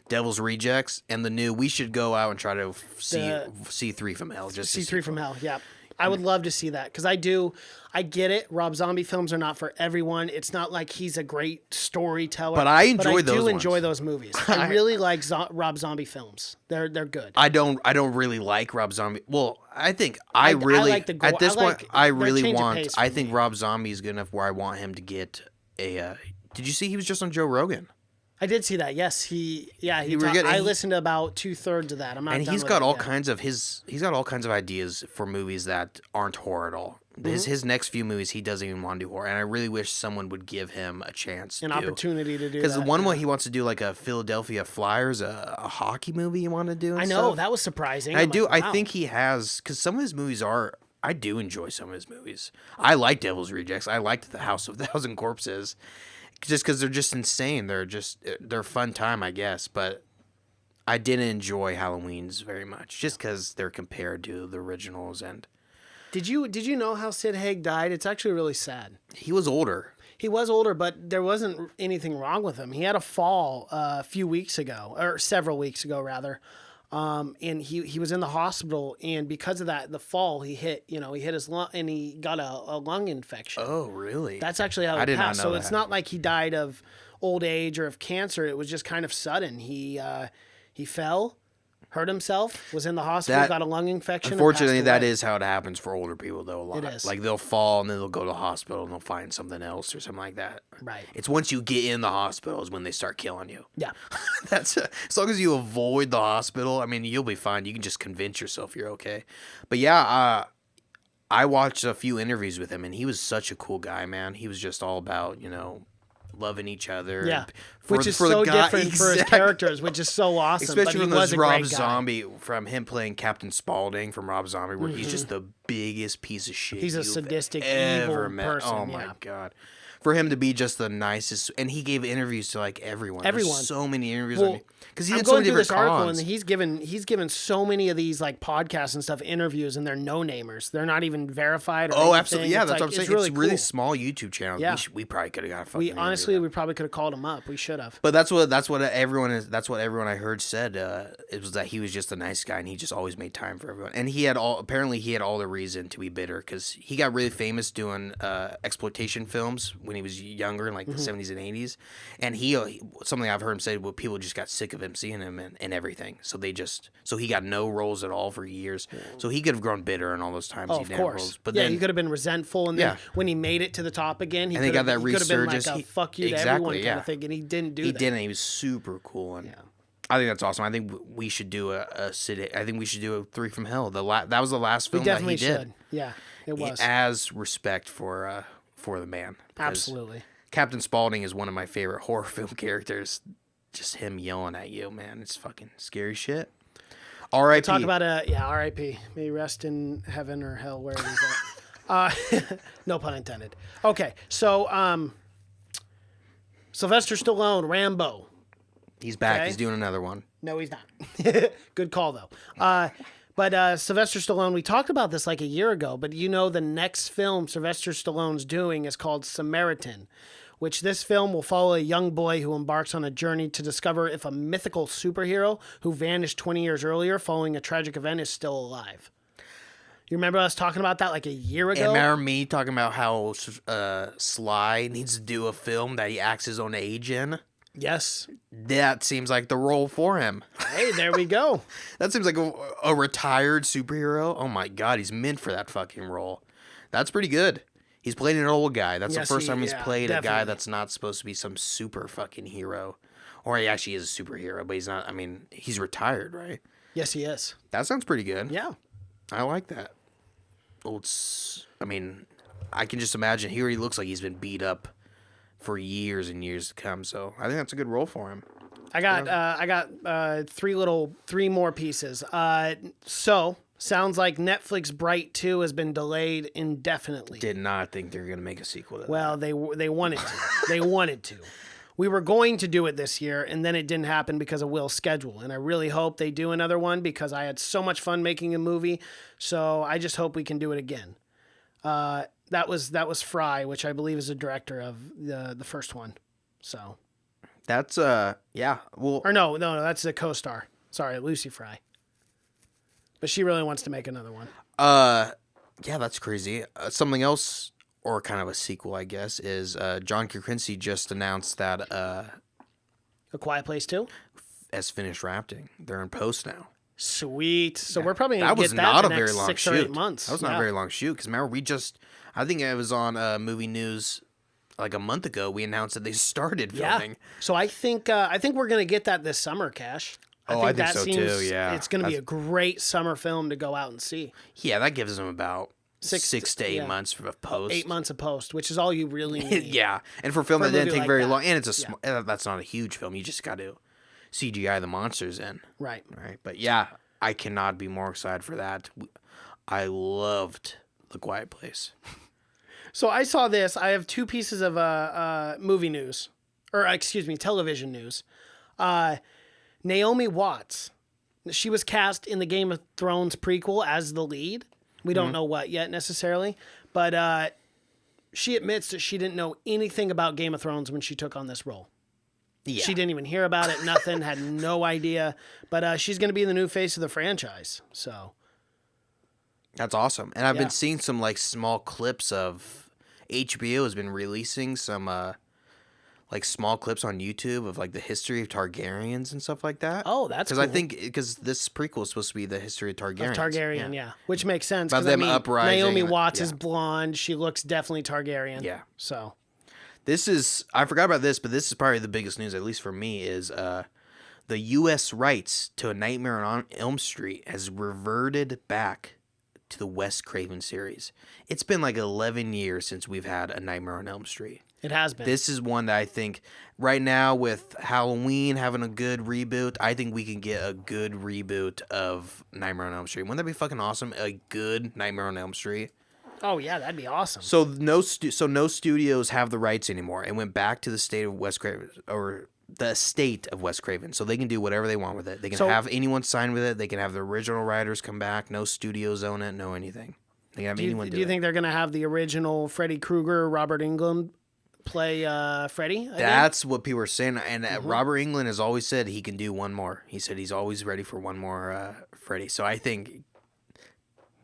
S3: Devil's Rejects, and the new. We should go out and try to see Three from Hell. Just
S4: See Three from Hell. Yeah. I would love to see that because I get it. Rob Zombie films are not for everyone. It's not like he's a great storyteller.
S3: But I enjoy those
S4: do
S3: ones.
S4: enjoy those movies. I really like Rob Zombie films. They're good.
S3: I don't really like Rob Zombie. Well, I think I really
S4: like the
S3: at this point I
S4: their
S3: really
S4: change of
S3: want.
S4: pace
S3: I
S4: for
S3: think
S4: me.
S3: Rob Zombie is good enough where I want him to get a. Did you see he was just on Joe Rogan?
S4: I did see that. Yes, he
S3: were good, and
S4: I
S3: he-
S4: listened to about 2/3 of that. I'm not.
S3: And
S4: done
S3: he's
S4: with
S3: got
S4: it
S3: all
S4: yet.
S3: kinds of he's got all kinds of ideas for movies that aren't horror at all. His next few movies he doesn't even want to do horror, and I really wish someone would give him a chance,
S4: an opportunity to do
S3: Because the
S4: that,
S3: one
S4: yeah.
S3: way he wants to do like a Philadelphia Flyers, a hockey movie you want to do. And
S4: I know
S3: stuff.
S4: that was surprising.
S3: I
S4: I'm
S3: do.
S4: like, wow.
S3: I think he has because some of his movies are. I do enjoy some of his movies. I like Devil's Rejects. I liked The House of a Thousand Corpses, just because they're just insane. They're a fun time, I guess. But I didn't enjoy Halloween's very much, just because they're compared to the originals, and
S4: Did you know how Sid Haig died? It's actually really sad.
S3: he was older.
S4: He was older, but there wasn't anything wrong with him. He had a fall a few weeks ago, or several weeks ago, rather. And he was in the hospital, and because of that, the fall he hit his lung, and he got a lung infection.
S3: Oh, really?
S4: That's actually how
S3: I
S4: he
S3: did not
S4: passed.
S3: know
S4: So it's
S3: that.
S4: not like he died of old age or of cancer. It was just kind of sudden. He fell, hurt himself, was in the hospital,
S3: That-
S4: got a lung infection. and
S3: Unfortunately,
S4: passed
S3: that
S4: away.
S3: is how it happens for older people, though. A lot.
S4: It is.
S3: Like they'll fall and then they'll go to the hospital and they'll find something else or something like that.
S4: Right.
S3: It's once you get in the hospital is when they start killing you.
S4: Yeah.
S3: That's as long as you avoid the hospital. I mean, you'll be fine. You can just convince yourself you're okay. But yeah, I watched a few interviews with him, and he was such a cool guy, man. He was just all about loving each other.
S4: Yeah,
S3: and for
S4: which
S3: the-
S4: is
S3: for the
S4: so
S3: guy-
S4: different for his
S3: Exactly.
S4: characters, which is so awesome.
S3: Especially
S4: but he
S3: from
S4: was
S3: this
S4: a
S3: Rob
S4: great guy.
S3: Zombie, from him playing Captain Spaulding from Rob Zombie, where he's just the biggest piece of shit.
S4: He's a
S3: you've
S4: sadistic,
S3: ever
S4: evil
S3: met.
S4: person,
S3: Oh my
S4: yeah.
S3: god. For him to be just the nicest, and he gave interviews to like everyone. There's
S4: Everyone.
S3: so many interviews
S4: Well,
S3: because he
S4: I'm
S3: did so
S4: going
S3: many
S4: through
S3: different
S4: this article,
S3: cons.
S4: and he's given so many of these like podcasts and stuff, interviews, and they're no namers. They're not even verified. Or
S3: Oh,
S4: anything.
S3: absolutely. Yeah,
S4: It's
S3: that's
S4: like,
S3: what I'm saying.
S4: It's
S3: It's really
S4: cool.
S3: small YouTube channels.
S4: Yeah.
S3: We probably could have got a fucking
S4: We
S3: interview
S4: honestly,
S3: with
S4: we
S3: them.
S4: probably could have called him up. We should have.
S3: But that's what everyone I heard said. It was that he was just a nice guy and he just always made time for everyone. And he had all the reason to be bitter because he got really famous doing exploitation films when he was younger in like the 70s and 80s. And he something I've heard him say, well, people just got sick of him seeing him and everything. So he got no roles at all for years. So he could have grown bitter in all those times.
S4: Oh,
S3: he
S4: of
S3: didn't have
S4: course.
S3: roles. But
S4: yeah,
S3: then
S4: he could have been resentful, and then
S3: Yeah.
S4: when he made it to the top again, he
S3: And he
S4: could
S3: got
S4: have
S3: that
S4: been like
S3: resurgence.
S4: a fuck you to
S3: Exactly,
S4: everyone kind
S3: yeah.
S4: of thing, and he didn't do
S3: he
S4: that.
S3: didn't. He was super cool, and I think that's awesome. I think we should do a city. I think we should do a Three from Hell. That was the last
S4: We
S3: film that
S4: definitely
S3: he did.
S4: should. Yeah, it was.
S3: As respect for the man. Because
S4: Absolutely.
S3: Captain Spaulding is one of my favorite horror film characters. Just him yelling at you, man. It's fucking scary shit. R.I.P.
S4: Talk about R.I.P. May he rest in heaven or hell, wherever he's at. No pun intended. Okay, so Sylvester Stallone, Rambo.
S3: He's back.
S4: Okay.
S3: He's doing another one.
S4: No, he's not. Good call, though. But Sylvester Stallone, we talked about this like a year ago, but the next film Sylvester Stallone's doing is called Samaritan, which this film will follow a young boy who embarks on a journey to discover if a mythical superhero who vanished 20 years earlier following a tragic event is still alive. You remember us talking about that like a year ago?
S3: And remember me talking about how Sly needs to do a film that he acts his own age in?
S4: Yes.
S3: That seems like the role for him.
S4: Hey, there we go.
S3: That seems like a retired superhero. Oh my God, he's meant for that fucking role. That's pretty good. He's played an old guy. That's the first time he's played a guy that's not supposed to be some super fucking hero. Or he actually is a superhero, but he's not. I mean, he's retired, right?
S4: Yes, he is.
S3: That sounds pretty good.
S4: Yeah.
S3: I like that. I can just imagine he already looks like he's been beat up for years and years to come. So I think that's a good role for him.
S4: I got three more pieces. So sounds like Netflix Bright 2 has been delayed indefinitely.
S3: Did not think they were gonna make a sequel to that.
S4: Well, they wanted to. They wanted to. We were going to do it this year, and then it didn't happen because of Will's schedule. And I really hope they do another one because I had so much fun making a movie. So I just hope we can do it again. That was Fry, which I believe is the director of the first one. So
S3: that's yeah. Well,
S4: or no, that's the co-star. Sorry, Lucy Fry. But she really wants to make another one.
S3: Yeah, that's crazy. Something else, or kind of a sequel, I guess, is John Krasinski just announced that
S4: A Quiet Place 2
S3: has finished wrapping. They're in post now.
S4: Sweet. So we're probably going to get that in the next 6 or 8 months.
S3: That was not a very long shoot because remember I think it was on Movie News like a month ago. We announced that they started filming.
S4: Yeah. So I think we're going to get that this summer, Cash.
S3: I think so too. Yeah,
S4: it's going to be a great summer film to go out and see.
S3: Yeah, that gives them about 6 to 8 months of post.
S4: 8 months of post, which is all you really need.
S3: Yeah, and for a film that didn't take very long, and it's that's not a huge film. You just got to CGI the monsters in.
S4: Right.
S3: But yeah, I cannot be more excited for that. I loved The Quiet Place.
S4: So I saw this. I have two pieces of movie news, or excuse me, television news. Naomi Watts, she was cast in the Game of Thrones prequel as the lead. We don't know what yet necessarily, but she admits that she didn't know anything about Game of Thrones when she took on this role.
S3: Yeah.
S4: She didn't even hear about it, nothing, had no idea. But she's going to be the new face of the franchise. So
S3: that's awesome. And I've been seeing some like small clips of HBO has been releasing some like small clips on YouTube of like the history of Targaryens and stuff like that.
S4: Oh, that's
S3: cool.
S4: Because
S3: I think this prequel is supposed to be the history of Targaryens.
S4: Targaryen, yeah. Which makes sense.
S3: About them uprising.
S4: Naomi Watts is blonde. She looks definitely Targaryen.
S3: Yeah.
S4: So
S3: this is, I forgot about this, but this is probably the biggest news, at least for me, is the U.S. rights to A Nightmare on Elm Street has reverted back to the Wes Craven series. It's been like 11 years since we've had A Nightmare on Elm Street.
S4: It has been.
S3: This is one that I think right now with Halloween having a good reboot, I think we can get a good reboot of Nightmare on Elm Street. Wouldn't that be fucking awesome? A good Nightmare on Elm Street.
S4: Oh yeah, that'd be awesome.
S3: So no studios have the rights anymore. It went back to the state of Wes Craven or the estate of Wes Craven, so they can do whatever they want with it. They can have anyone sign with it. They can have the original writers come back. No studios own it. No anything. They can have anyone do it.
S4: Do you think they're gonna have the original Freddy Krueger, Robert Englund play Freddy?
S3: That's what people are saying. And Robert Englund has always said he can do one more. He said he's always ready for one more Freddy. So I think,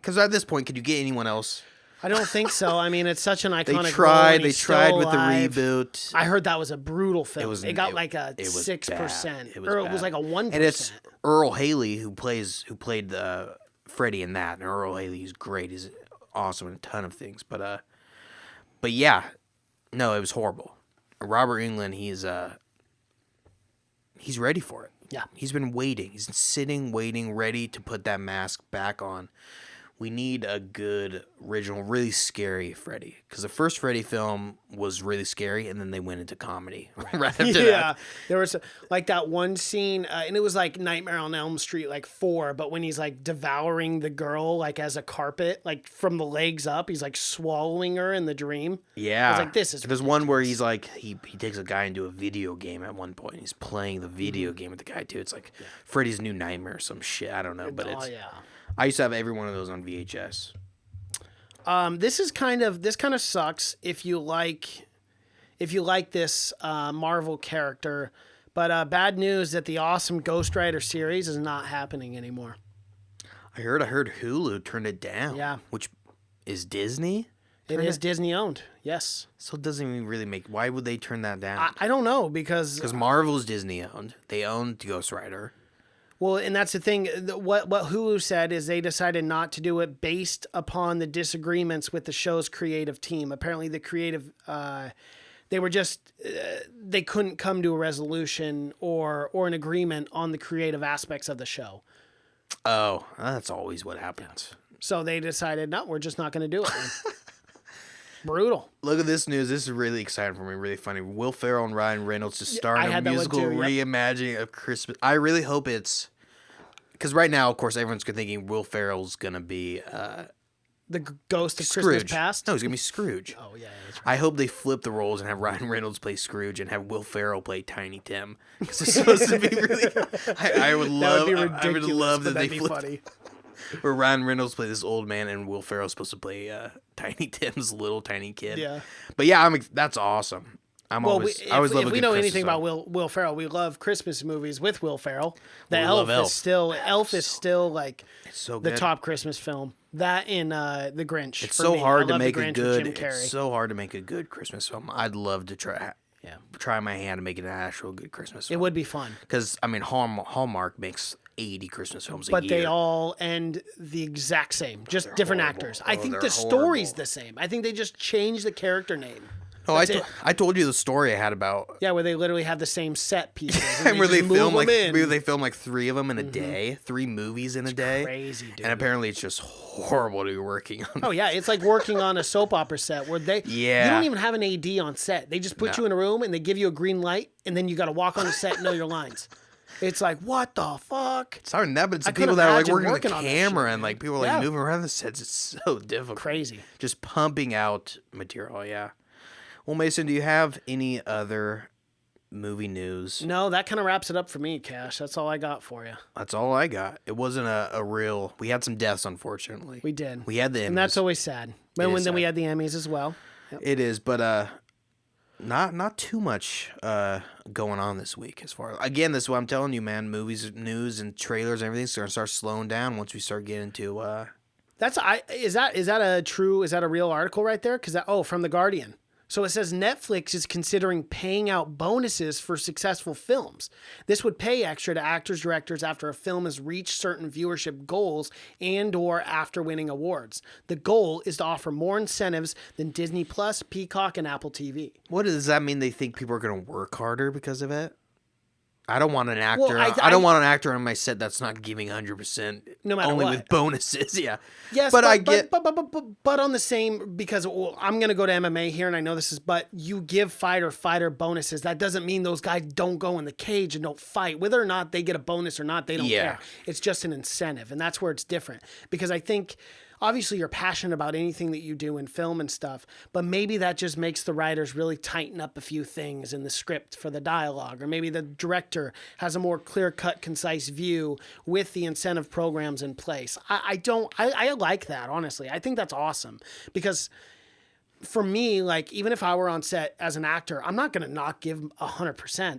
S3: because at this point, could you get anyone else?
S4: I don't think so. I mean, it's such an iconic
S3: They tried.
S4: role.
S3: They tried with
S4: alive.
S3: the reboot.
S4: I heard that was a brutal film. It got like a
S3: it was
S4: 6%,
S3: bad.
S4: or it was like a 1%.
S3: And it's Earl Haley who played the Freddy in that. And Earl Haley is great. He's awesome in a ton of things. But yeah, no, it was horrible. Robert Englund, he's ready for it.
S4: Yeah,
S3: he's been waiting. He's sitting, waiting, ready to put that mask back on. we need a good original, really scary Freddy. Because the first Freddy film was really scary, and then they went into comedy right after that.
S4: There was like that one scene, and it was like Nightmare on Elm Street, like 4, but when he's like devouring the girl, like as a carpet, like from the legs up, he's like swallowing her in the dream.
S3: Yeah.
S4: I was like, this is
S3: There's one where he's like, he takes a guy into a video game at one point. He's playing the video game with the guy, too. It's like Freddy's New Nightmare or some shit. I don't know, but it's...
S4: yeah.
S3: I used to have every one of those on VHS.
S4: This kind of sucks if you like this Marvel character, but bad news that the awesome Ghost Rider series is not happening anymore.
S3: I heard Hulu turned it down.
S4: Yeah.
S3: Which is Disney?
S4: It is Disney owned. Yes.
S3: So it doesn't even really make... Why would they turn that down?
S4: I don't know because
S3: Marvel's Disney owned. They owned Ghost Rider.
S4: Well, and that's the thing. What Hulu said is they decided not to do it based upon the disagreements with the show's creative team. Apparently, the creative they were just they couldn't come to a resolution or an agreement on the creative aspects of the show.
S3: Oh, that's always what happens.
S4: So they decided, no, we're just not going to do it. Brutal.
S3: Look at this news. This is really exciting for me. Really funny. Will Ferrell and Ryan Reynolds to star
S4: I
S3: in a
S4: had that one
S3: musical
S4: too, yep.
S3: reimagining of Christmas. I really hope it's... Because right now, of course, everyone's thinking Will Ferrell's going to be...
S4: The ghost of
S3: Scrooge.
S4: Christmas Past?
S3: No, he's going to be Scrooge.
S4: Oh, yeah. That's right.
S3: I hope they flip the roles and have Ryan Reynolds play Scrooge and have Will Ferrell play Tiny Tim. Because it's supposed to be really... I would love...
S4: That would be ridiculous,
S3: I would love that they
S4: that'd be
S3: flip...
S4: funny.
S3: Where Ryan Reynolds play this old man and Will Ferrell's supposed to play Tiny Tim's little tiny kid.
S4: Yeah.
S3: But yeah, that's awesome. I always love a
S4: if
S3: good
S4: we know
S3: Christmas
S4: anything
S3: song.
S4: about Will Ferrell, we love Christmas movies with Will Ferrell. The
S3: We
S4: Elf
S3: love Elf.
S4: is still like
S3: It's so
S4: the
S3: good.
S4: top Christmas film. That and The Grinch.
S3: It's
S4: for
S3: so
S4: me.
S3: hard
S4: I
S3: to
S4: love
S3: make
S4: The
S3: a
S4: Grinch with
S3: good.
S4: Jim Carrey.
S3: It's so hard to make a good Christmas film. I'd love to try my hand to make an actual good Christmas
S4: It
S3: film.
S4: would be fun.
S3: Because I mean, Hallmark makes 80 Christmas films a
S4: But
S3: year.
S4: they all end the exact same, just different
S3: horrible.
S4: actors. I
S3: Oh,
S4: think
S3: they're
S4: the story's
S3: horrible.
S4: the same. I think they just changed the character name.
S3: Oh,
S4: That's it.
S3: I told you the story I had about.
S4: Yeah, where they literally have the same set pieces.
S3: And where they
S4: just move
S3: film
S4: them in.
S3: where they film like 3 of them in a day, 3 movies in a day.
S4: Crazy, dude.
S3: And apparently it's just horrible to be working on.
S4: Oh yeah, it's like working on a soap opera set where you don't even have an AD on set. They just put you in a room and they give you a green light and then you got to walk on the set and know your lines. It's like, what the fuck?
S3: It's hard than that, but it's
S4: I
S3: the people
S4: couldn't
S3: that are like
S4: imagine
S3: working
S4: working
S3: the
S4: on that
S3: camera
S4: shit,
S3: and like people are
S4: Yeah.
S3: like moving around the sets. It's so difficult.
S4: Crazy.
S3: Just pumping out material, yeah. Well, Mason, do you have any other movie news?
S4: No, that kind of wraps it up for me, Cash. That's all I got for you.
S3: That's all I got. It wasn't a real... We had some deaths, unfortunately.
S4: We did.
S3: We had the Emmys.
S4: And that's always sad.
S3: It
S4: When
S3: is
S4: then we
S3: sad.
S4: had the Emmys as well.
S3: It is, but not too much going on this week as far... Again, this is what I'm telling you, man. Movies, news, and trailers, and everything's going to start slowing down once we start getting into...
S4: Is that a real article right there? From The Guardian. So it says Netflix is considering paying out bonuses for successful films. This would pay extra to actors, directors after a film has reached certain viewership goals and or after winning awards. The goal is to offer more incentives than Disney Plus, Peacock, and Apple TV.
S3: What does that mean? They think people are going to work harder because of it? I don't want an actor.
S4: Well,
S3: I don't want an actor on my set that's not giving 100%.
S4: No matter
S3: only
S4: what.
S3: with bonuses. Yeah.
S4: Yes,
S3: but I get.
S4: but on the same, because I'm going to go to MMA here, and I know this is, but you give fighter bonuses. That doesn't mean those guys don't go in the cage and don't fight. Whether or not they get a bonus or not, they don't care. It's just an incentive, and that's where it's different. Because I think, obviously, you're passionate about anything that you do in film and stuff, but maybe that just makes the writers really tighten up a few things in the script for the dialogue, or maybe the director has a more clear-cut, concise view with the incentive programs in place. I like that, honestly. I think that's awesome because for me, like, even if I were on set as an actor, I'm not going to not give 100%.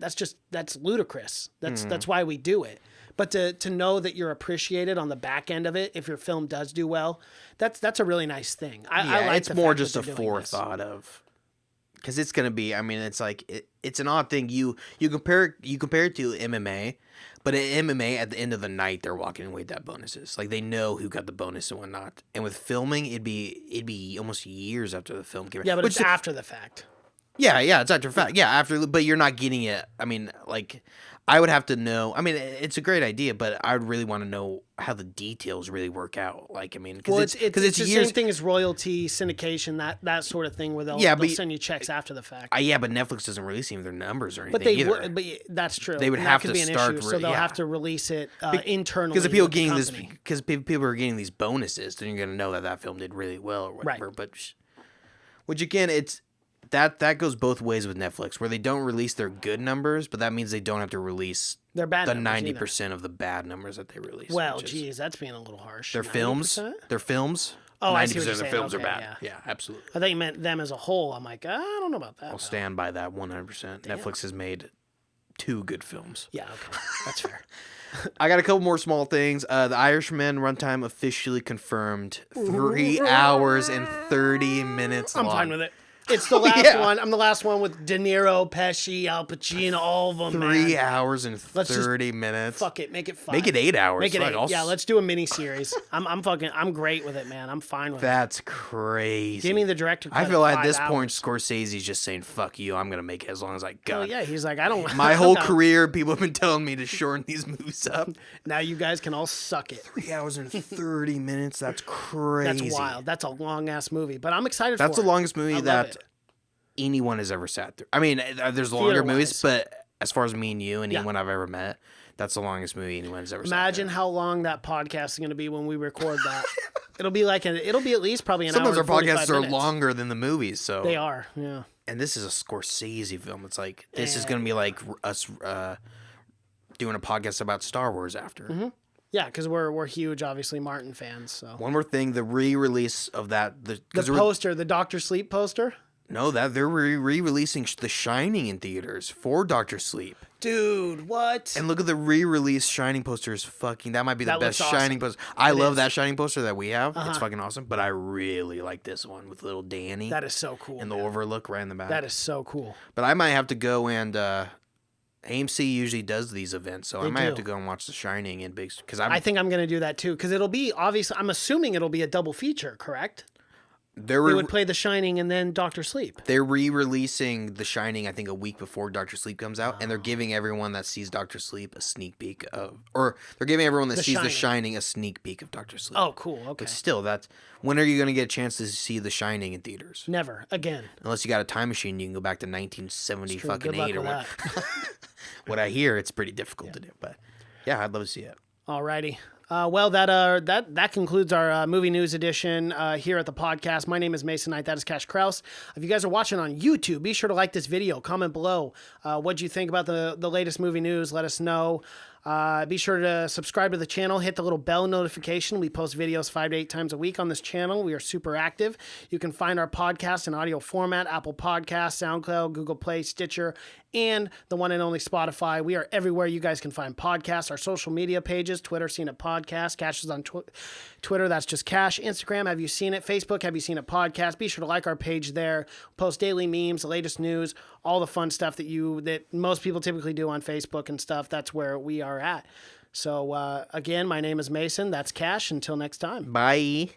S4: That's ludicrous. That's why we do it. But to know that you're appreciated on the back end of it, if your film does do well, that's a really nice thing. I like
S3: it's
S4: the
S3: more
S4: fact that
S3: just a
S4: they're doing this.
S3: forethought of, because it's gonna be. I mean, it's like it's an odd thing. You compare it to MMA, but in MMA at the end of the night they're walking away with that bonuses. Like they know who got the bonus and whatnot. And with filming, it'd be almost years after the film came out.
S4: Yeah, but
S3: Which
S4: it's after the fact.
S3: Yeah, it's after fact. Yeah, but you're not getting it. I mean, like, I would have to know. I mean, it's a great idea, but I would really want to know how the details really work out. Like, I mean,
S4: Well, it's the
S3: years.
S4: same thing as royalty, syndication, that sort of thing, where they'll send you checks after the fact.
S3: Yeah, but Netflix doesn't release any of their numbers or anything
S4: But they
S3: either.
S4: would, but that's true.
S3: They would
S4: And
S3: have
S4: that could
S3: to
S4: be an
S3: start.
S4: issue, so they'll have to release it internally.
S3: Because if people are
S4: with the
S3: getting this,
S4: company.
S3: because people are getting these bonuses, then you're gonna know that film did really well or whatever.
S4: Right.
S3: But which again, it's that goes both ways with Netflix, where they don't release their good numbers, but that means they don't have to release
S4: They're bad
S3: the
S4: numbers
S3: 90% of the bad numbers that they release.
S4: Well, geez, that's being a little harsh.
S3: Their
S4: 90%?
S3: films.
S4: Oh, I see
S3: 90%
S4: what you're
S3: of their
S4: saying.
S3: films are
S4: Okay,
S3: bad. Yeah, absolutely.
S4: I thought you meant them as a whole. I'm like, I don't know about that.
S3: I'll stand by that 100%. Netflix has made 2 good films.
S4: Yeah, okay, that's fair.
S3: I got a couple more small things. The Irishman runtime officially confirmed 3 hours and 30 minutes long.
S4: I'm fine with it. It's the last one. I'm the last one with De Niro, Pesci, Al Pacino, all of them.
S3: 3 hours and 30 minutes.
S4: Fuck it, make it 5.
S3: Make it 8 hours.
S4: Make it
S3: Fuck,
S4: 8. Yeah, let's do a mini series. I'm great with it, man. I'm fine with it.
S3: That's crazy.
S4: Give me the director cut
S3: I feel
S4: at
S3: at this
S4: 5
S3: point,
S4: hours.
S3: Scorsese's just saying, "Fuck you. I'm gonna make it as long as I got."
S4: Oh yeah, he's like, I don't.
S3: My whole career, people have been telling me to shorten these movies up.
S4: Now you guys can all suck it.
S3: 3 hours and 30 minutes. That's crazy.
S4: That's wild. That's a long ass movie, but I'm excited
S3: That's
S4: for
S3: the
S4: it.
S3: longest movie
S4: I love
S3: that
S4: it.
S3: anyone has ever sat through. I mean, there's longer movies,
S4: Theater-wise.
S3: but as far as me and you and anyone I've ever met, that's the longest movie anyone has ever sat
S4: Imagine
S3: through.
S4: how long that podcast is going to be when we record that. It'll be at least probably an
S3: Sometimes
S4: hour.
S3: our
S4: and 45
S3: podcasts are
S4: minutes.
S3: longer than the movies, so
S4: They are, yeah.
S3: And this is a Scorsese film. It's like this is going to be like us doing a podcast about Star Wars after.
S4: Mm-hmm. Yeah, because we're huge, obviously Martin fans. So
S3: One more thing: the re-release of that.
S4: the poster, the Doctor Sleep poster.
S3: No, that they're re-releasing The Shining in theaters for Doctor Sleep.
S4: Dude, what?
S3: And look at the re-release Shining poster is fucking. That might be the
S4: That
S3: best
S4: looks awesome.
S3: Shining poster. I love
S4: is.
S3: that Shining poster that we have. It's fucking awesome. But I really like this one with little Danny.
S4: That is so cool.
S3: and the
S4: man.
S3: overlook right in the back.
S4: That is so cool.
S3: But I might have to go and AMC usually does these events, so I might have
S4: do.
S3: to go and watch The Shining in big because
S4: I think I'm going to do that too because it'll be obviously. I'm assuming it'll be a double feature, correct? They would play The Shining and then Doctor Sleep.
S3: They're re-releasing The Shining, I think, a week before Doctor Sleep comes out, and they're giving everyone that sees Doctor Sleep a sneak peek of, or they're giving everyone that sees The Shining a sneak peek of Doctor Sleep.
S4: Oh, cool. Okay.
S3: But still, when are you going to get a chance to see The Shining in theaters?
S4: Never again.
S3: Unless you got a time machine, you can go back to 1970 fucking
S4: Good luck
S3: 8 or
S4: with
S3: what.
S4: that.
S3: What I hear, it's pretty difficult to do, but yeah, I'd love to see it.
S4: Alrighty. Well, that concludes our movie news edition here at the podcast. My name is Mason Knight. That is Cash Kraus. If you guys are watching on YouTube, be sure to like this video. Comment below what you think about the latest movie news. Let us know. Be sure to subscribe to the channel. Hit the little bell notification. We post videos 5 to 8 times a week on this channel. We are super active. You can find our podcast in audio format, Apple Podcasts, SoundCloud, Google Play, Stitcher, and the one and only Spotify. We are everywhere you guys can find podcasts. Our social media pages, Twitter, Seen It Podcast. Cash is on Twitter. That's just Cash. Instagram, Have You Seen It? Facebook, Have You Seen It Podcast. Be sure to like our page there. Post daily memes, the latest news, all the fun stuff that most people typically do on Facebook and stuff. That's where we are at. So, again, my name is Mason. That's Cash. Until next time.
S3: Bye.